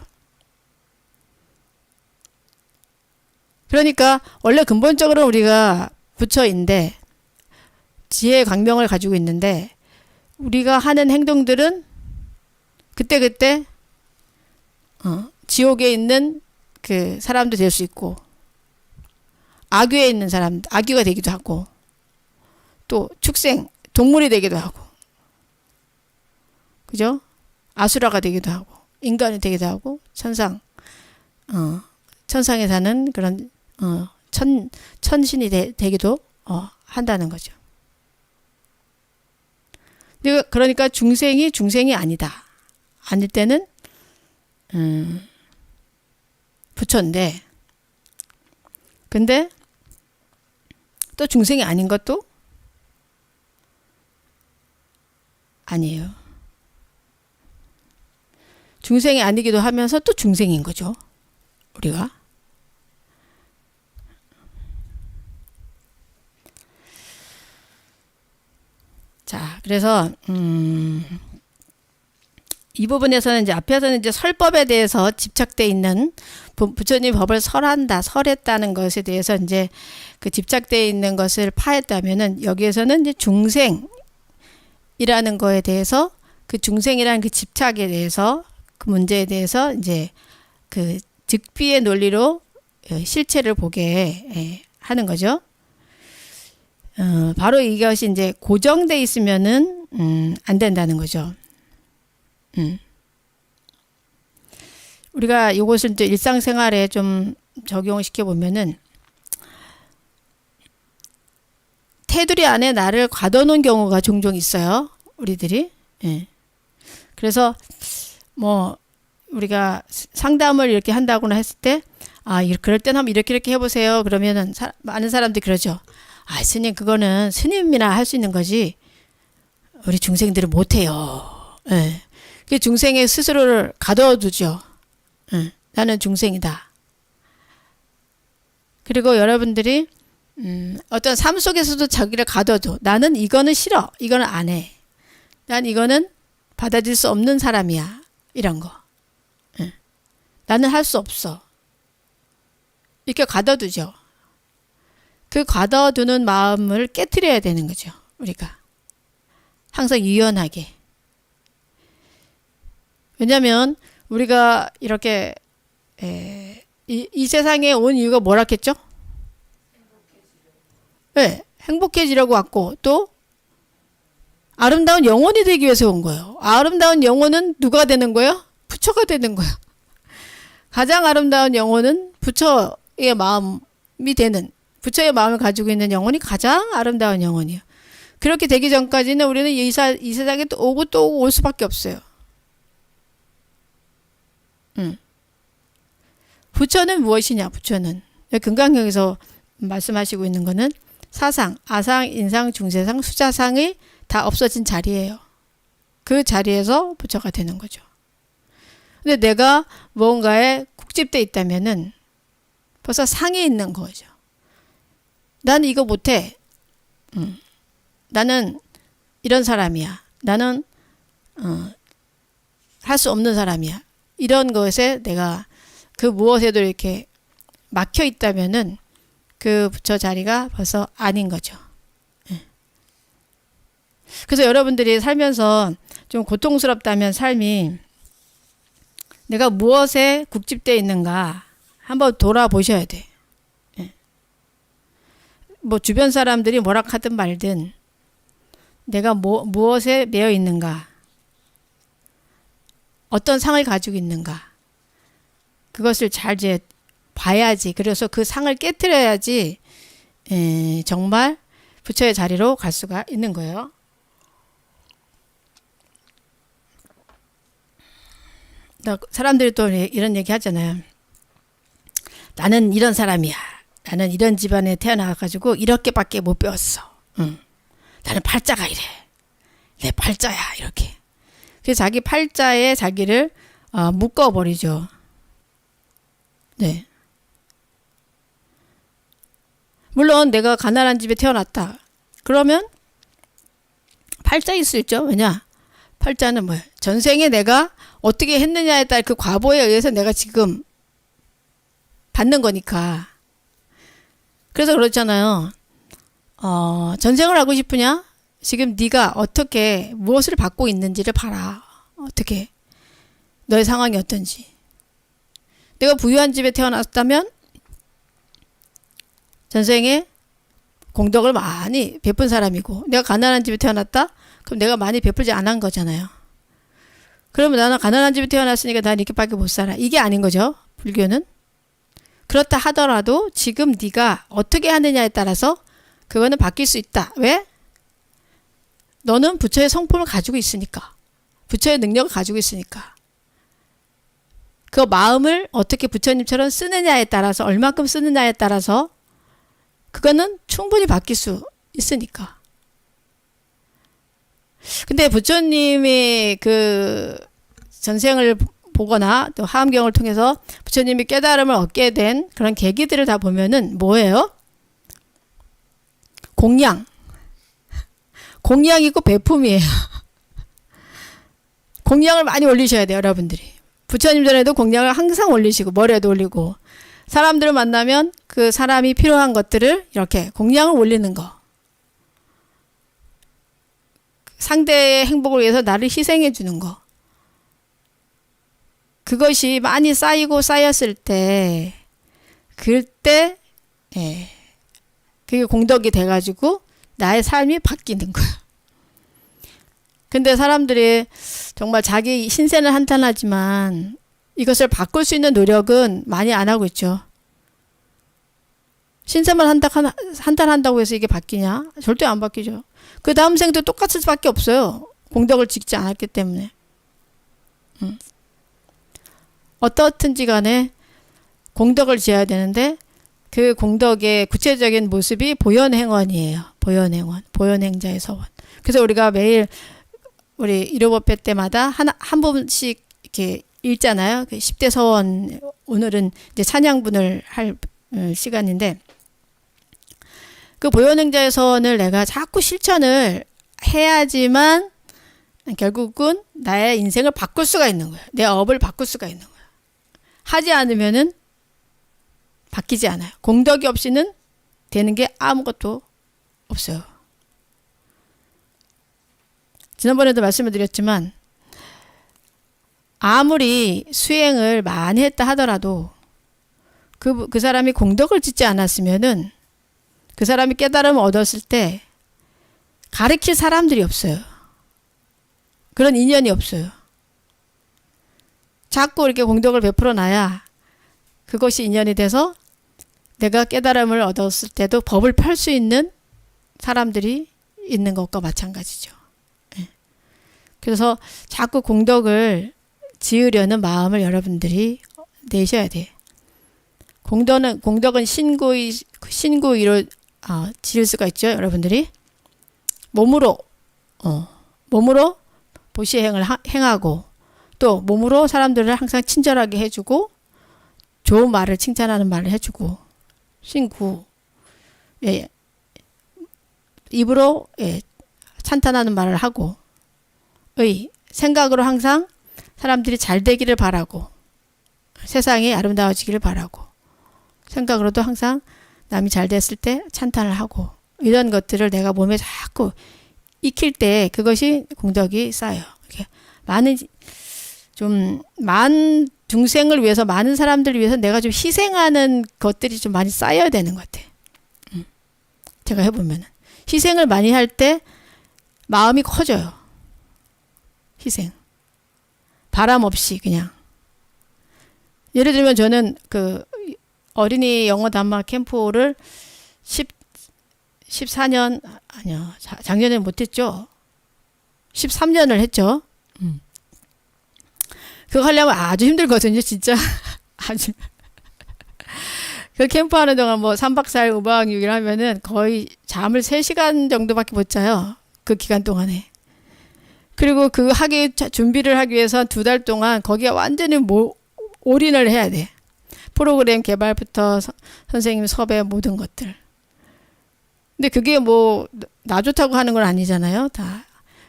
Speaker 1: 그러니까 원래 근본적으로 우리가 부처인데 지혜의 광명을 가지고 있는데 우리가 하는 행동들은 그때그때 지옥에 있는 그 사람도 될 수 있고 악귀에 있는 사람, 악귀가 되기도 하고 또 축생, 동물이 되기도 하고 그죠? 아수라가 되기도 하고 인간이 되기도 하고 천상에 사는 그런 천신이 되기도 한다는 거죠. 그러니까 중생이 아니다. 아닐 때는 부처인데 근데 또 중생이 아닌 것도 아니에요. 중생이 아니기도 하면서 또 중생인 거죠. 우리가. 자, 그래서 이 부분에서는 이제 앞에서는 이제 설법에 대해서 집착돼 있는 부처님 법을 설했다는 것에 대해서 이제 그 집착돼 있는 것을 파했다면은 여기에서는 이제 중생 중생이라는 거에 대해서 그 중생이라는 그 집착에 대해서 그 문제에 대해서 이제 그 즉비의 논리로 실체를 보게 하는 거죠. 바로 이것이 이제 고정돼 있으면은 안 된다는 거죠. 우리가 이것을 이제 일상생활에 좀 적용시켜 보면은 테두리 안에 나를 가둬놓은 경우가 종종 있어요. 우리들이. 그래서 뭐 우리가 상담을 이렇게 한다거나 했을 때 그럴 때는 한번 이렇게 해보세요. 그러면은 많은 사람들이 그러죠. 스님 그거는 스님이나 할 수 있는 거지 우리 중생들은 못해요. 그 중생의 스스로를 가둬두죠. 나는 중생이다. 그리고 여러분들이 어떤 삶 속에서도 자기를 가둬도 나는 이거는 싫어. 이거는 안 해. 난 이거는 받아들일 수 없는 사람이야. 이런 거. 나는 할 수 없어. 이렇게 가둬두죠. 그 가둬두는 마음을 깨트려야 되는 거죠. 우리가. 항상 유연하게. 왜냐하면 우리가 이렇게 이 세상에 온 이유가 뭐라겠죠? 행복해지려고 왔고 또 아름다운 영혼이 되기 위해서 온 거예요. 아름다운 영혼은 누가 되는 거예요? 부처가 되는 거예요. 가장 아름다운 영혼은 부처의 마음이 되는, 부처의 마음을 가지고 있는 영혼이 가장 아름다운 영혼이에요. 그렇게 되기 전까지는 우리는 이 세상에 또 오고 또 올 수밖에 없어요. 부처는 무엇이냐? 부처는 금강경에서 말씀하시고 있는 거는 사상, 아상, 인상, 중세상, 수자상이 다 없어진 자리예요. 그 자리에서 부처가 되는 거죠. 근데 내가 무언가에 국집돼 있다면은 벌써 상이 있는 거죠. 나는 이거 못해. 나는 이런 사람이야. 나는 할 수 없는 사람이야. 이런 것에 내가 그 무엇에도 이렇게 막혀 있다면은 그 부처 자리가 벌써 아닌 거죠. 그래서 여러분들이 살면서 좀 고통스럽다면 삶이 내가 무엇에 국집되어 있는가 한번 돌아보셔야 돼. 뭐 주변 사람들이 뭐라 하든 말든 내가 무엇에 매여 있는가, 어떤 상을 가지고 있는가, 그것을 잘 이제 봐야지. 그래서 그 상을 깨트려야지 정말 부처의 자리로 갈 수가 있는 거예요. 사람들이 또 이런 얘기 하잖아요. 나는 이런 사람이야. 나는 이런 집안에 태어나가지고 이렇게밖에 못 배웠어. 나는 팔자가 이래. 내 팔자야. 이렇게. 그래서 자기 팔자에 자기를 묶어버리죠. 네. 물론 내가 가난한 집에 태어났다. 그러면 팔자일 수 있죠. 왜냐? 팔자는 뭐야? 전생에 내가 어떻게 했느냐에 따라 그 과보에 의해서 내가 지금 받는 거니까. 그래서 그렇잖아요. 전생을 하고 싶으냐? 지금 네가 어떻게 무엇을 받고 있는지를 봐라. 어떻게 너의 상황이 어떤지. 내가 부유한 집에 태어났다면 전생에 공덕을 많이 베푼 사람이고, 내가 가난한 집에 태어났다? 그럼 내가 많이 베풀지 않은 거잖아요. 그러면 나는 가난한 집에 태어났으니까 난 이렇게밖에 못 살아. 이게 아닌 거죠. 불교는. 그렇다 하더라도 지금 네가 어떻게 하느냐에 따라서 그거는 바뀔 수 있다. 왜? 너는 부처의 성품을 가지고 있으니까. 부처의 능력을 가지고 있으니까. 그 마음을 어떻게 부처님처럼 쓰느냐에 따라서, 얼마큼 쓰느냐에 따라서 그거는 충분히 바뀔 수 있으니까. 근데 부처님이 그 전생을 보거나 또 하암경을 통해서 부처님이 깨달음을 얻게 된 그런 계기들을 다 보면은 뭐예요? 공양. 공양이고 배품이에요. 공양을 많이 올리셔야 돼요, 여러분들이. 부처님 전에도 공양을 항상 올리시고, 머리에도 올리고, 사람들을 만나면 그 사람이 필요한 것들을 이렇게 공양을 올리는 거. 상대의 행복을 위해서 나를 희생해 주는 거. 그것이 많이 쌓이고 쌓였을 때, 그때, 예, 그게 공덕이 돼가지고 나의 삶이 바뀌는 거야. 근데 사람들이 정말 자기 신세는 한탄하지만 이것을 바꿀 수 있는 노력은 많이 안 하고 있죠. 신세만 한탄한다고 해서 이게 바뀌냐? 절대 안 바뀌죠. 그 다음 생도 똑같을 수밖에 없어요. 공덕을 짓지 않았기 때문에. 어떻든지 간에 공덕을 지어야 되는데 그 공덕의 구체적인 모습이 보현행원이에요. 보현행원, 보현행자의 서원. 그래서 우리가 매일 우리 일요법회 때마다 한 번씩 이렇게 읽잖아요. 그 10대 서원, 오늘은 이제 찬양분을 할 시간인데, 그 보현행자의 서원을 내가 자꾸 실천을 해야지만 결국은 나의 인생을 바꿀 수가 있는 거예요. 내 업을 바꿀 수가 있는 거예요. 하지 않으면은 바뀌지 않아요. 공덕이 없이는 되는 게 아무것도 없어요. 지난번에도 말씀을 드렸지만 아무리 수행을 많이 했다 하더라도 그 사람이 공덕을 짓지 않았으면은 그 사람이 깨달음을 얻었을 때 가르칠 사람들이 없어요. 그런 인연이 없어요. 자꾸 이렇게 공덕을 베풀어 놔야 그것이 인연이 돼서 내가 깨달음을 얻었을 때도 법을 펼 수 있는 사람들이 있는 것과 마찬가지죠. 그래서 자꾸 공덕을 지으려는 마음을 여러분들이 내셔야 돼. 공덕은 신구이로 지을 수가 있죠. 여러분들이 몸으로 보시행을 행하고 또 몸으로 사람들을 항상 친절하게 해주고 좋은 말을 칭찬하는 말을 해주고 신구, 예, 입으로 찬탄하는 말을 하고 생각으로 항상 사람들이 잘 되기를 바라고 세상이 아름다워지기를 바라고 생각으로도 항상 남이 잘 됐을 때 찬탄을 하고 이런 것들을 내가 몸에 자꾸 익힐 때 그것이 공덕이 쌓여. 이렇게 많은 중생을 위해서 많은 사람들을 위해서 내가 좀 희생하는 것들이 좀 많이 쌓여야 되는 것 같아. 제가 해보면은 희생을 많이 할 때 마음이 커져요. 희생. 바람 없이 그냥. 예를 들면 저는 그 어린이 영어 단말 캠프를 14년 아니요. 작년에 못했죠. 13년을 했죠. 그거 하려면 아주 힘들거든요. 진짜. 아주. 그 캠프 하는 동안 뭐 3박 4일 5박 6일 하면은 거의 잠을 3시간 정도밖에 못 자요. 그 기간 동안에. 그리고 그 준비를 하기 위해서 2달 동안 거기에 완전히 올인을 해야 돼. 프로그램 개발부터 선생님 섭외 모든 것들. 근데 그게 뭐 나 좋다고 하는 건 아니잖아요. 다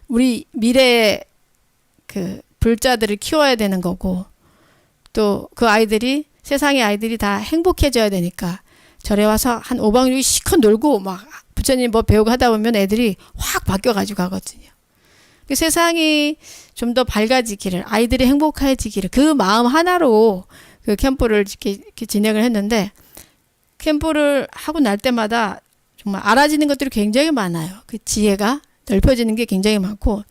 Speaker 1: 우리 미래의 그 불자들을 키워야 되는 거고 또 그 아이들이 세상의 아이들이 다 행복해져야 되니까 절에 와서 한 5박 6일 시컷 놀고 막 부처님 뭐 배우고 하다 보면 애들이 확 바뀌어가지고 가거든요. 세상이 좀 더 밝아지기를 아이들이 행복해지기를 그 마음 하나로 그 캠프를 이렇게 진행을 했는데 캠프를 하고 날 때마다 정말 알아지는 것들이 굉장히 많아요. 그 지혜가 넓혀지는 게 굉장히 많고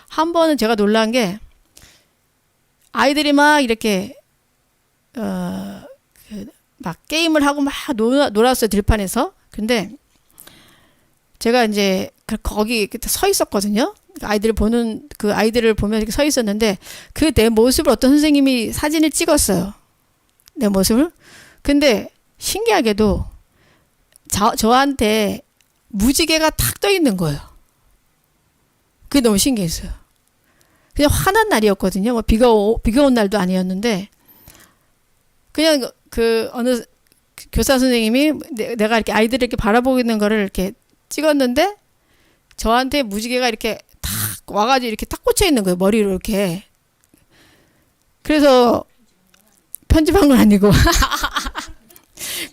Speaker 1: 한 번은 제가 놀란 게 아이들이 막 이렇게 막 게임을 하고 막 놀았어요. 들판에서. 근데 제가 이제 거기 서 있었거든요. 아이들을 보면 이렇게 서 있었는데 그 내 모습을 어떤 선생님이 사진을 찍었어요. 내 모습을. 근데 신기하게도 저한테 무지개가 탁 떠 있는 거예요. 그게 너무 신기했어요. 그냥 환한 날이었거든요. 뭐 비가 온 날도 아니었는데 그냥 그 어느 교사 선생님이 내가 이렇게 아이들을 이렇게 바라보고 있는 거를 이렇게 찍었는데 저한테 무지개가 이렇게 탁 와가지고 이렇게 탁 꽂혀 있는 거예요. 머리로 이렇게. 그래서 편집한 건 아니고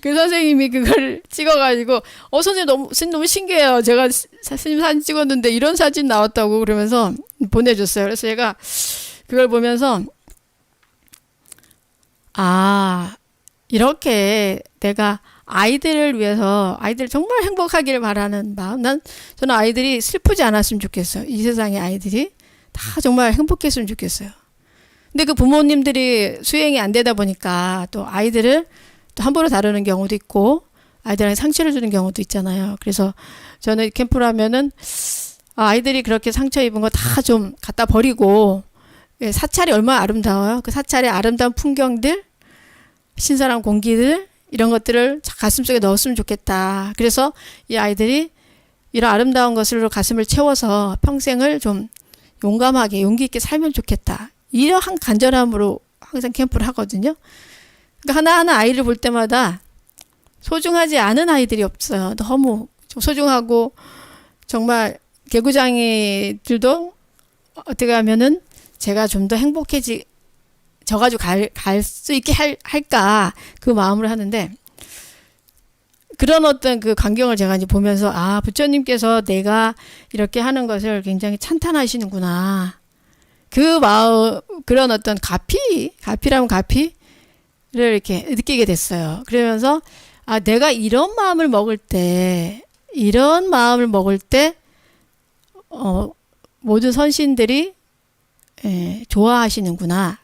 Speaker 1: 그 선생님이 그걸 찍어가지고 선생님 너무 신기해요. 제가 스님 사진 찍었는데 이런 사진 나왔다고 그러면서 보내줬어요. 그래서 제가 그걸 보면서 이렇게 내가 아이들을 위해서 아이들 정말 행복하기를 바라는 마음. 저는 아이들이 슬프지 않았으면 좋겠어요. 이 세상의 아이들이 다 정말 행복했으면 좋겠어요. 근데 그 부모님들이 수행이 안 되다 보니까 또 아이들을 또 함부로 다루는 경우도 있고 아이들한테 상처를 주는 경우도 있잖아요. 그래서 저는 캠프를 하면은 아이들이 그렇게 상처 입은 거 다 좀 갖다 버리고 사찰이 얼마나 아름다워요. 그 사찰의 아름다운 풍경들, 신선한 공기들 이런 것들을 가슴속에 넣었으면 좋겠다. 그래서 이 아이들이 이런 아름다운 것으로 가슴을 채워서 평생을 좀 용감하게 용기 있게 살면 좋겠다. 이러한 간절함으로 항상 캠프를 하거든요. 그러니까 하나하나 아이를 볼 때마다 소중하지 않은 아이들이 없어요. 너무 소중하고 정말 개구장이들도 어떻게 하면은 제가 좀 더 져가지고 갈 수 있게 할까 그 마음으로 하는데 그런 어떤 그 광경을 제가 이제 보면서 부처님께서 내가 이렇게 하는 것을 굉장히 찬탄하시는구나. 그 마음, 그런 어떤 가피라면 가피를 이렇게 느끼게 됐어요. 그러면서 내가 이런 마음을 먹을 때 모든 선신들이 좋아하시는구나.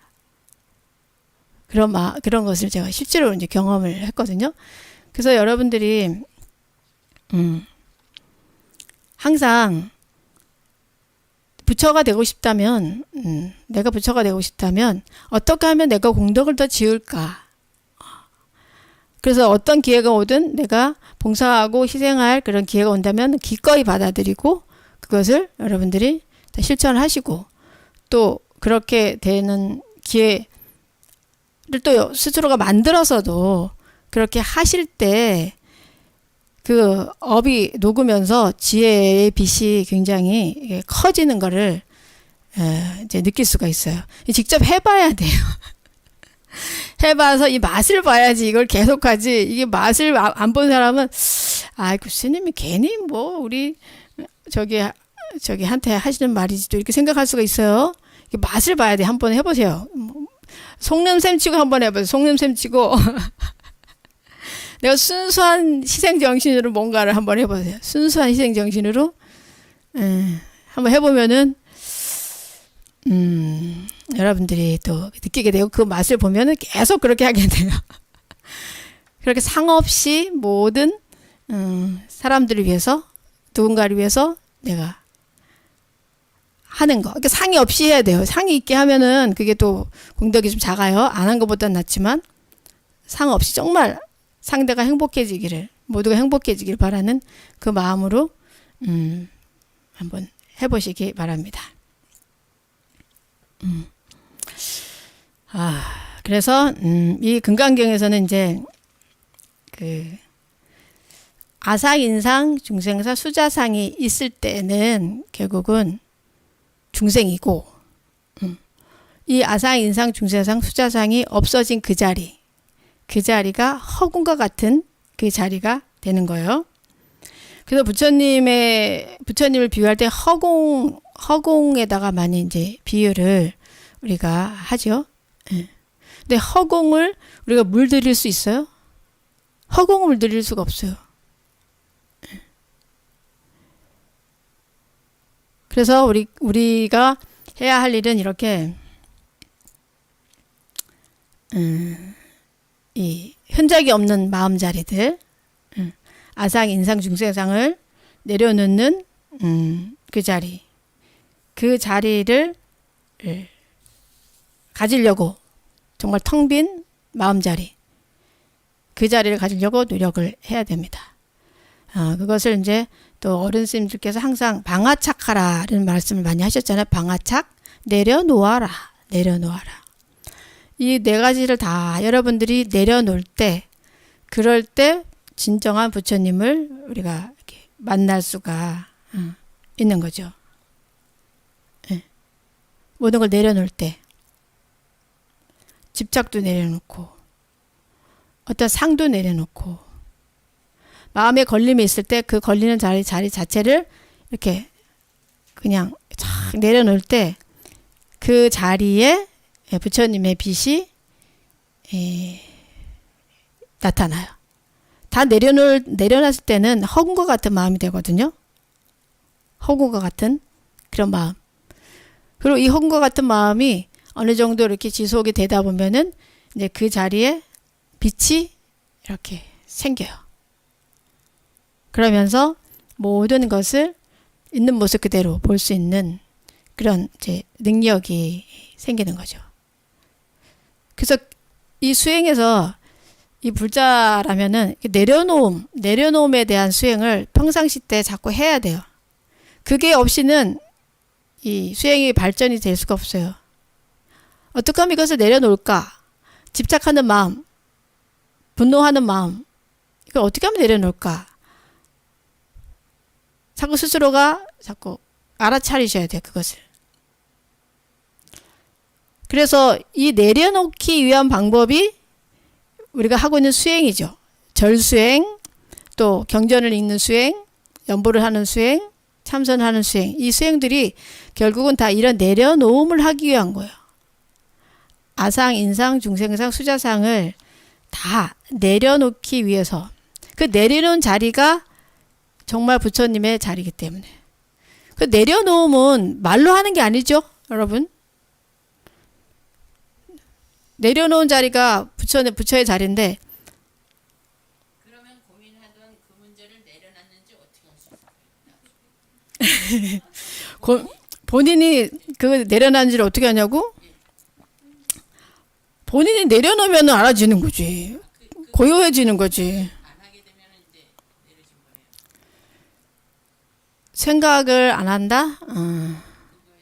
Speaker 1: 그런 것을 제가 실제로 이제 경험을 했거든요. 그래서 여러분들이, 항상 부처가 되고 싶다면, 내가 부처가 되고 싶다면, 어떻게 하면 내가 공덕을 더 지을까? 그래서 어떤 기회가 오든 내가 봉사하고 희생할 그런 기회가 온다면 기꺼이 받아들이고, 그것을 여러분들이 다 실천하시고, 또 그렇게 되는 기회를 또 스스로가 만들어서도 그렇게 하실 때 그 업이 녹으면서 지혜의 빛이 굉장히 커지는 거를 이제 느낄 수가 있어요. 직접 해봐야 돼요. 해봐서 이 맛을 봐야지 이걸 계속하지. 이게 맛을 안 본 사람은 아이고 스님이 괜히 뭐 우리 저기 한테 하시는 말이지 또 이렇게 생각할 수가 있어요. 이게 맛을 봐야 돼. 한번 해보세요. 속냄샘 치고 한번 해보세요. 속냄샘 치고 내가 순수한 희생정신으로 뭔가를 한번 해보세요. 순수한 희생정신으로 한번 해보면은 여러분들이 또 느끼게 되고 그 맛을 보면은 계속 그렇게 하게 돼요. 그렇게 상 없이 모든 사람들을 위해서 누군가를 위해서 내가 하는 거. 그러니까 상이 없이 해야 돼요. 상이 있게 하면은 그게 또 공덕이 좀 작아요. 안 한 것보단 낫지만 상 없이 정말 상대가 행복해지기를 모두가 행복해지길 바라는 그 마음으로 한번 해보시기 바랍니다. 그래서 이 금강경에서는 이제 그 아상인상 중생사 수자상이 있을 때는 결국은 중생이고 이 아상인상 중생상 수자상이 없어진 그 자리가 허공과 같은 그 자리가 되는 거예요. 그래서 부처님을 비유할 때 허공에다가 많이 이제 비유를 우리가 하죠. 근데 허공을 우리가 물들일 수 있어요? 허공을 물들일 수가 없어요. 그래서 우리가 해야 할 일은 이렇게 이 흔적이 없는 마음자리들, 아상, 인상, 중생상을 내려놓는 그 자리를 가지려고 정말 텅 빈 마음자리, 그 자리를 가지려고 노력을 해야 됩니다. 그것을 이제 또 어른 스님들께서 항상 방아착하라는 말씀을 많이 하셨잖아요. 방아착, 내려놓아라. 이 네 가지를 다 여러분들이 내려놓을 때, 그럴 때 진정한 부처님을 우리가 이렇게 만날 수가 있는 거죠. 모든 걸 내려놓을 때 집착도 내려놓고 어떤 상도 내려놓고 마음에 걸림이 있을 때 그 걸리는 자리 자체를 이렇게 그냥 쫙 내려놓을 때 그 자리에 부처님의 빛이 나타나요. 다 내려놨을 때는 허군 것 같은 마음이 되거든요. 허군 것 같은 그런 마음. 그리고 이 허군 것 같은 마음이 어느 정도 이렇게 지속이 되다 보면은 이제 그 자리에 빛이 이렇게 생겨요. 그러면서 모든 것을 있는 모습 그대로 볼 수 있는 그런 이제 능력이 생기는 거죠. 그래서 이 수행에서 이 불자라면은 내려놓음에 대한 수행을 평상시 때 자꾸 해야 돼요. 그게 없이는 이 수행이 발전이 될 수가 없어요. 어떻게 하면 이것을 내려놓을까? 집착하는 마음, 분노하는 마음, 이걸 어떻게 하면 내려놓을까? 자꾸 스스로가 자꾸 알아차리셔야 돼요, 그것을. 그래서 이 내려놓기 위한 방법이 우리가 하고 있는 수행이죠. 절수행, 또 경전을 읽는 수행, 연보를 하는 수행, 참선하는 수행. 이 수행들이 결국은 다 이런 내려놓음을 하기 위한 거예요. 아상, 인상, 중생상, 수자상을 다 내려놓기 위해서. 그 내려놓은 자리가 정말 부처님의 자리이기 때문에. 그 내려놓음은 말로 하는 게 아니죠, 여러분. 내려놓은 자리가 부처의 자리인데,
Speaker 2: 그러면 고민하던 그 문제를 내려놨는지 어떻게 할 수 있을까요?
Speaker 1: 본인이 그 내려놨는지를 어떻게 하냐고? 본인이 내려놓으면 알아지는 거지. 고요해지는 거지.
Speaker 2: 안 하게 되면 이제 내려진 거예요.
Speaker 1: 생각을 안 한다?
Speaker 2: 그거에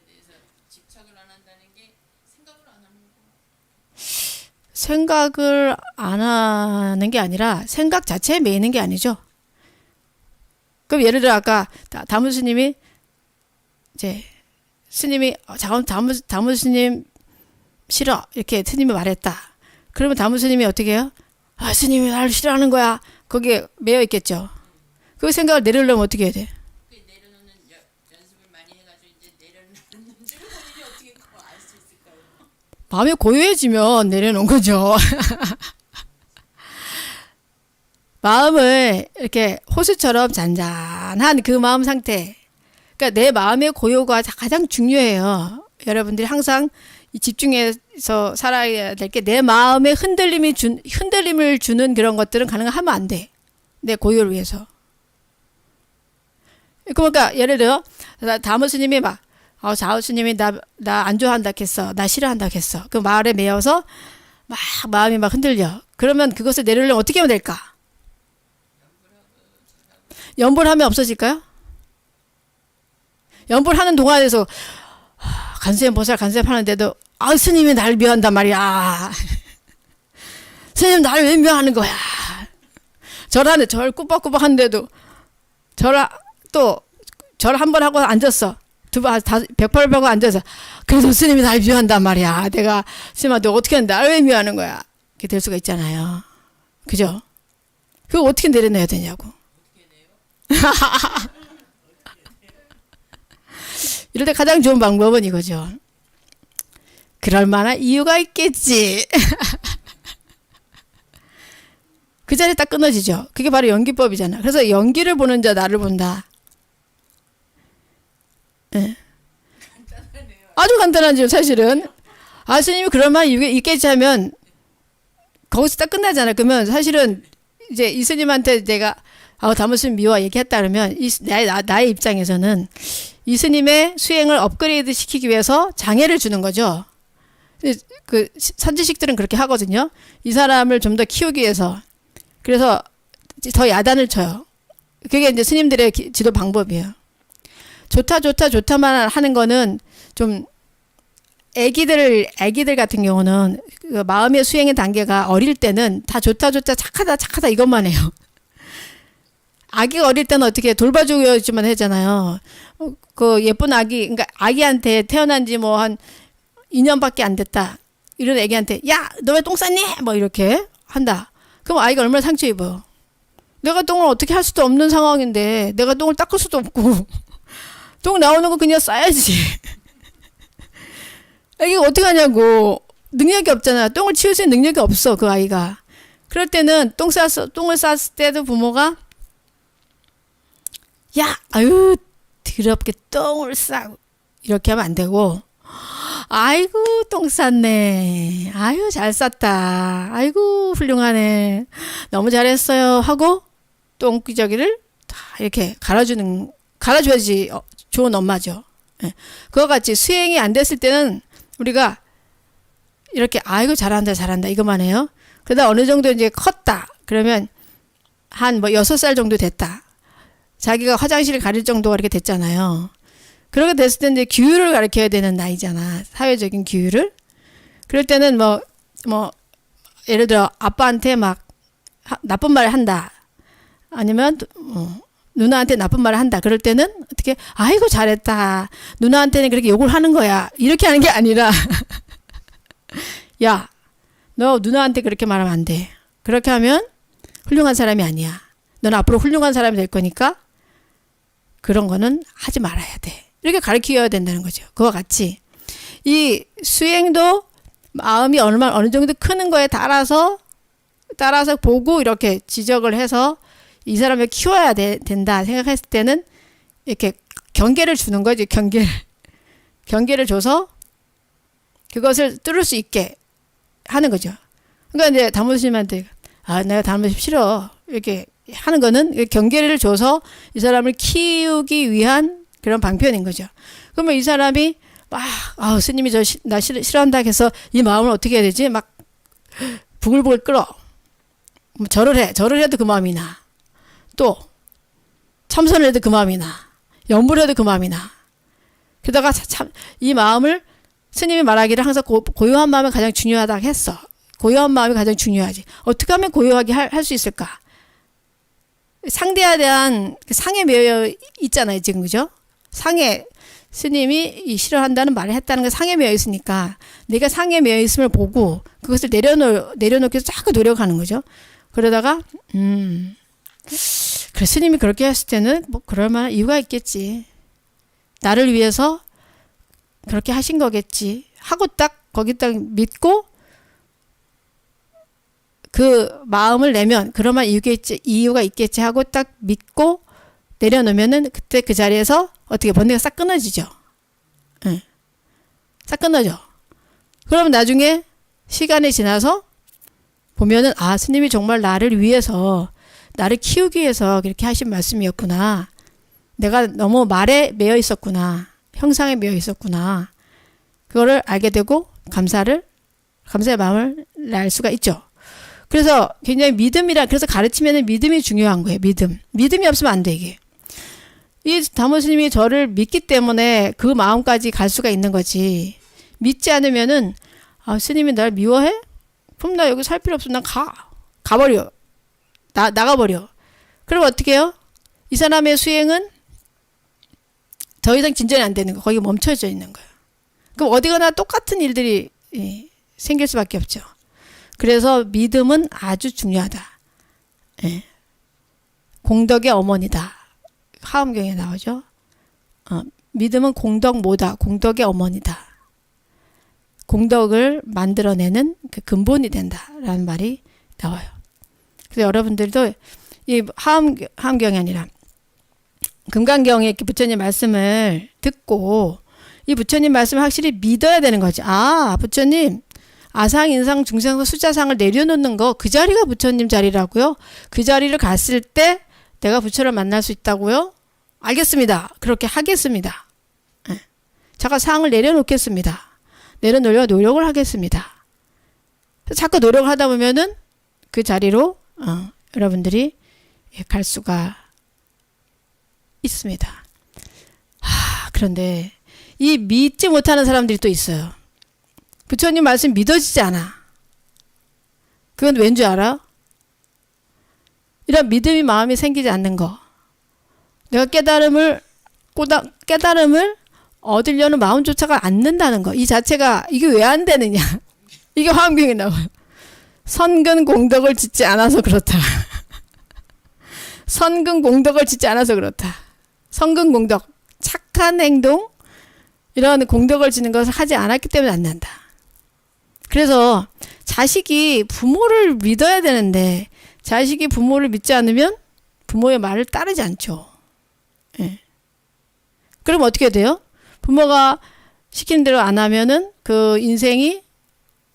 Speaker 2: 대해서 집착을 안 한다는 게 생각을 안 하는 거.
Speaker 1: 생각을 안 하는 게 아니라 생각 자체에 매이는 게 아니죠. 그럼 예를 들어 아까 다무 스님이 이제 스님이 다무 스님 싫어 이렇게 스님이 말했다. 그러면 다무 스님이 어떻게 해요? 아, 스님이 나를 싫어하는 거야. 거기에 매여 있겠죠. 그 생각을 내려놓으면 어떻게 해야 돼?
Speaker 2: 그 내려놓는 연습을 많이 해가지고 이제 내려놨는지 본인이 어떻게 그거 알 수 있을까요?
Speaker 1: 마음이 고요해지면 내려놓은 거죠. 마음을 이렇게 호수처럼 잔잔한 그 마음 상태. 그러니까 내 마음의 고요가 가장 중요해요. 여러분들이 항상 이 집중해서 살아야 될 게 내 마음에 흔들림을 주는 그런 것들은 가능하면 안 돼. 내 고요를 위해서. 그러니까 예를 들어 다무 스님이 막 자우 스님이 나 안 좋아한다 했어. 나 싫어한다 했어. 그 말에 매여서 막 마음이 막 흔들려. 그러면 그것을 내려려면 어떻게 하면 될까? 연보를 하면 없어질까요? 연보를 하는 동안에서 간세음보살 간세음하는데도 스님이 날 미워한단 말이야. 스님 나를 왜 미워하는 거야? 절 꾸벅꾸벅 하는데도 절 한 번 하고 앉았어. 두 번, 108번 앉아서 그래도 스님이 날 미워한단 말이야. 내가 스님한테 어떻게 하는데 나를 왜 미워하는 거야? 이렇게 될 수가 있잖아요. 그죠? 그거 어떻게 내려놔야 되냐고. 이럴 때 가장 좋은 방법은 이거죠. 그럴 만한 이유가 있겠지. 그 자리에 딱 끊어지죠. 그게 바로 연기법이잖아. 그래서 연기를 보는 자 나를 본다. 네. 아주 간단하죠, 사실은. 스님이 그럴 만한 이유가 있겠지 하면 거기서 딱 끝나잖아. 그러면 사실은 이제 이 스님한테 내가 다무 스님 미워 얘기했다 그러면 나의 입장에서는 이 스님의 수행을 업그레이드 시키기 위해서 장애를 주는 거죠. 그 선지식들은 그렇게 하거든요. 이 사람을 좀 더 키우기 위해서. 그래서 더 야단을 쳐요. 그게 이제 스님들의 지도 방법이에요. 좋다만 하는 거는 좀 애기들 같은 경우는 그 마음의 수행의 단계가 어릴 때는 다 좋다 착하다 이것만 해요. 아기가 어릴 때는 어떻게 돌봐줘야지만 하잖아요. 그 예쁜 아기, 그러니까 아기한테 태어난 지 뭐 한 2년밖에 안 됐다. 이런 애기한테 야, 너 왜 똥 쌌니? 뭐 이렇게 한다. 그럼 아이가 얼마나 상처 입어요. 내가 똥을 어떻게 할 수도 없는 상황인데 내가 똥을 닦을 수도 없고 똥 나오는 거 그냥 싸야지. 이게 어떻게 하냐고. 능력이 없잖아. 똥을 치울 수 있는 능력이 없어 그 아이가. 그럴 때는 똥을 쌌을 때도 부모가 야 아유 더럽게 똥을 싸고 이렇게 하면 안 되고 아이고 똥 쌌네. 아유 잘 쌌다. 아이고 훌륭하네. 너무 잘했어요 하고 똥기저귀를 다 이렇게 갈아줘야지 좋은 엄마죠. 예. 그와 같이 수행이 안 됐을 때는 우리가 이렇게 아이고 잘한다 이것만 해요. 그러다 어느 정도 이제 컸다. 그러면 한 뭐 6살 정도 됐다. 자기가 화장실을 가릴 정도가 이렇게 됐잖아요. 그렇게 됐을 때 이제 규율을 가르쳐야 되는 나이잖아. 사회적인 규율을. 그럴 때는 뭐 예를 들어 아빠한테 막 나쁜 말을 한다. 아니면 누나한테 나쁜 말을 한다. 그럴 때는 어떻게 아이고 잘했다. 누나한테는 그렇게 욕을 하는 거야. 이렇게 하는 게 아니라 야, 너 누나한테 그렇게 말하면 안 돼. 그렇게 하면 훌륭한 사람이 아니야. 넌 앞으로 훌륭한 사람이 될 거니까 그런 거는 하지 말아야 돼. 이렇게 가르쳐야 된다는 거죠. 그와 같이 이 수행도 마음이 어느 정도 크는 거에 따라서 보고 이렇게 지적을 해서 이 사람을 키워야 된다 생각했을 때는 이렇게 경계를 주는 거지. 경계를 줘서 그것을 뚫을 수 있게 하는 거죠. 그러니까 이제 담임스님한테 내가 담임스님 싫어 이렇게 하는 거는 경계를 줘서 이 사람을 키우기 위한 그런 방편인 거죠. 그러면 이 사람이 막 스님이 나 싫어한다 해서 이 마음을 어떻게 해야 되지? 막 부글부글 끓어. 절을 해도 그 마음이 나. 또 참선을 해도 그 마음이 나. 염불을 해도 그 마음이 나. 게다가 참 이 마음을 스님이 말하기를 항상 고요한 마음이 가장 중요하다고 했어. 고요한 마음이 가장 중요하지. 어떻게 하면 고요하게 할 수 있을까? 상대에 대한 상에 매여 있잖아요, 지금 그죠? 상에 스님이 싫어한다는 말을 했다는 게 상에 매여 있으니까 내가 상에 매여 있음을 보고 그것을 내려놓기 위해서 자꾸 노력하는 거죠. 그러다가 그래 스님이 그렇게 했을 때는 뭐 그럴 만한 이유가 있겠지. 나를 위해서 그렇게 하신 거겠지 하고 딱 거기 딱 믿고 그 마음을 내면 그럴 만한 이유가 있겠지 하고 딱 믿고 내려놓으면은 그때 그 자리에서 어떻게 번뇌가 싹 끊어지죠. 네. 싹 끊어져. 그러면 나중에 시간이 지나서 보면은 스님이 정말 나를 위해서 나를 키우기 위해서 그렇게 하신 말씀이었구나. 내가 너무 말에 매여 있었구나. 형상에 매여 있었구나. 그거를 알게 되고 감사의 마음을 날 수가 있죠. 그래서 굉장히 그래서 가르치면 믿음이 중요한 거예요. 믿음이 없으면 안 돼, 이게. 이 다모스님이 저를 믿기 때문에 그 마음까지 갈 수가 있는 거지. 믿지 않으면은, 스님이 날 미워해? 그럼 나 여기 살 필요 없어. 난 가버려. 나가버려. 그럼 어떻게 해요? 이 사람의 수행은 더 이상 진전이 안 되는 거. 거기 멈춰져 있는 거예요. 그럼 어디 가나 똑같은 일들이 생길 수밖에 없죠. 그래서 믿음은 아주 중요하다. 예. 공덕의 어머니다. 화엄경에 나오죠. 믿음은 공덕모다. 공덕의 어머니다. 공덕을 만들어내는 그 근본이 된다라는 말이 나와요. 그래서 여러분들도 이 화엄경이 아니라 금강경에 부처님 말씀을 듣고 이 부처님 말씀을 확실히 믿어야 되는 거지. 부처님 아상, 인상, 중생상, 수자상을 내려놓는 거 그 자리가 부처님 자리라고요. 그 자리를 갔을 때 내가 부처를 만날 수 있다고요. 알겠습니다. 그렇게 하겠습니다. 제가 상을 내려놓겠습니다. 내려놓으려 노력을 하겠습니다. 자꾸 노력을 하다 보면은 그 자리로 여러분들이 갈 수가 있습니다. 그런데 이 믿지 못하는 사람들이 또 있어요. 부처님 말씀 믿어지지 않아. 그건 왠 줄 알아? 이런 믿음이 마음에 생기지 않는 거. 내가 깨달음을 얻으려는 마음조차가 않는다는 거. 이 자체가 이게 왜 안 되느냐. 이게 화엄경에 나와요. 선근 공덕을 짓지 않아서 그렇다. 선근 공덕을 짓지 않아서 그렇다. 선근 공덕, 착한 행동, 이런 공덕을 짓는 것을 하지 않았기 때문에 안 난다. 그래서 자식이 부모를 믿어야 되는데 자식이 부모를 믿지 않으면 부모의 말을 따르지 않죠. 예. 그럼 어떻게 돼요? 부모가 시키는 대로 안 하면은 그 인생이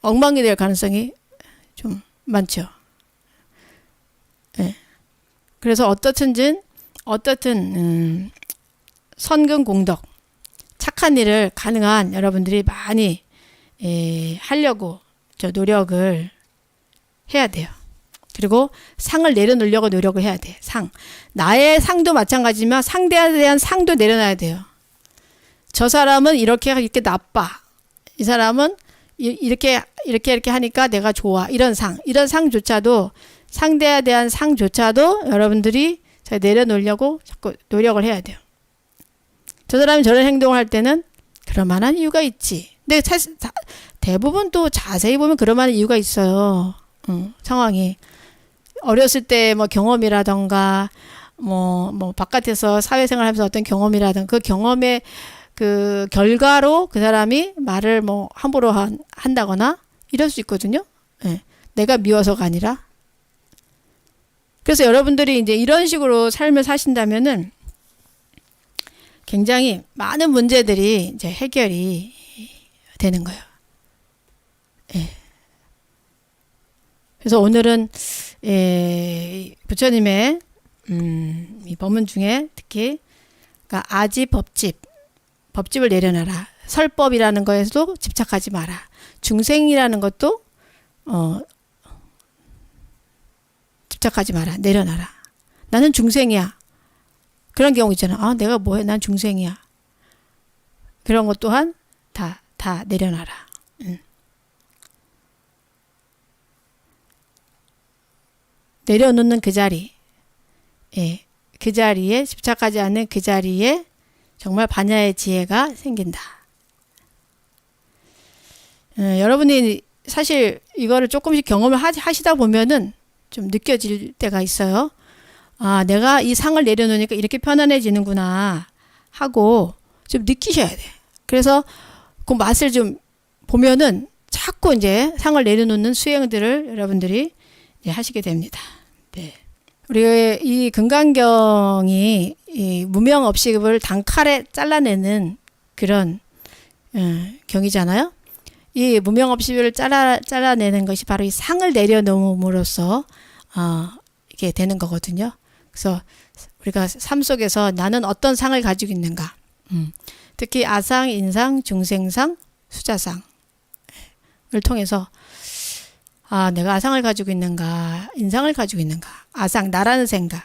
Speaker 1: 엉망이 될 가능성이 좀 많죠. 예. 그래서 어떻든 선근 공덕, 착한 일을 가능한 여러분들이 많이 하려고 저 노력을 해야 돼요. 그리고 상을 내려놓으려고 노력을 해야 돼. 상. 나의 상도 마찬가지지만 상대에 대한 상도 내려놔야 돼요. 저 사람은 이렇게 나빠. 이 사람은 이렇게 하니까 내가 좋아. 이런 상조차도, 상대에 대한 상조차도 여러분들이 내려놓으려고 자꾸 노력을 해야 돼요. 저 사람이 저런 행동을 할 때는 그럴 만한 이유가 있지. 근데 사실 대부분 또 자세히 보면 그럴 만한 이유가 있어요. 상황이. 어렸을 때 뭐 경험이라던가 뭐 바깥에서 사회생활 하면서 어떤 경험이라든가 그 경험의 그 결과로 그 사람이 말을 뭐 함부로 한다거나 이럴 수 있거든요. 예. 내가 미워서가 아니라. 그래서 여러분들이 이제 이런 식으로 삶을 사신다면은 굉장히 많은 문제들이 이제 해결이 되는 거예요. 예. 그래서 오늘은 부처님의 이 법문 중에 특히 그러니까 아지 법집을 내려놔라. 설법이라는 거에서도 집착하지 마라. 중생이라는 것도 집착하지 마라. 내려놔라. 나는 중생이야. 그런 경우 있잖아. 아, 내가 뭐해? 난 중생이야. 그런 것 또한 다 내려놔라. 내려놓는 그 자리, 그 자리에 집착하지 않는 그 자리에 정말 반야의 지혜가 생긴다. 여러분이 사실 이거를 조금씩 경험을 하시다 보면은 좀 느껴질 때가 있어요. 아, 내가 이 상을 내려놓으니까 이렇게 편안해지는구나 하고 좀 느끼셔야 돼. 그래서 그 맛을 좀 보면은 자꾸 이제 상을 내려놓는 수행들을 여러분들이 하시게 됩니다. 네. 우리 이 금강경이 이 무명업식을 단칼에 잘라내는 그런 경이잖아요. 이 무명업식을 잘라내는 것이 바로 이 상을 내려놓음으로써 이게 되는 거거든요. 그래서 우리가 삶 속에서 나는 어떤 상을 가지고 있는가, 특히 아상, 인상, 중생상, 수자상을 통해서 아, 내가 아상을 가지고 있는가, 인상을 가지고 있는가. 아상, 나라는 생각.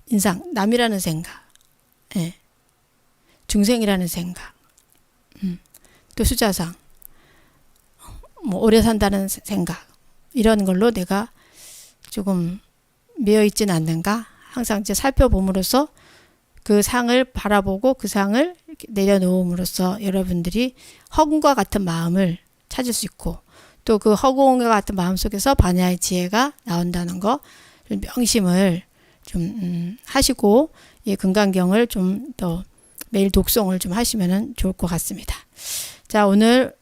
Speaker 1: 인상, 남이라는 생각. 예. 중생이라는 생각. 또 수자상. 뭐, 오래 산다는 생각. 이런 걸로 내가 조금 매여있진 않는가. 항상 이제 살펴봄으로써 그 상을 바라보고 그 상을 내려놓음으로써 여러분들이 허공과 같은 마음을 찾을 수 있고 또 그 허공과 같은 마음속에서 반야의 지혜가 나온다는 거 좀 명심을 좀 하시고 이 금강경을 좀 더 매일 독송을 좀 하시면 좋을 것 같습니다. 자, 오늘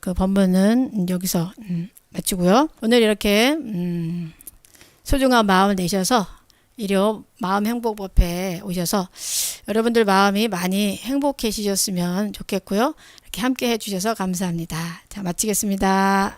Speaker 1: 그 법문은 여기서 마치고요. 오늘 이렇게 소중한 마음을 내셔서 일요 마음 행복법회에 오셔서 여러분들 마음이 많이 행복해지셨으면 좋겠고요. 이렇게 함께 해주셔서 감사합니다. 자, 마치겠습니다.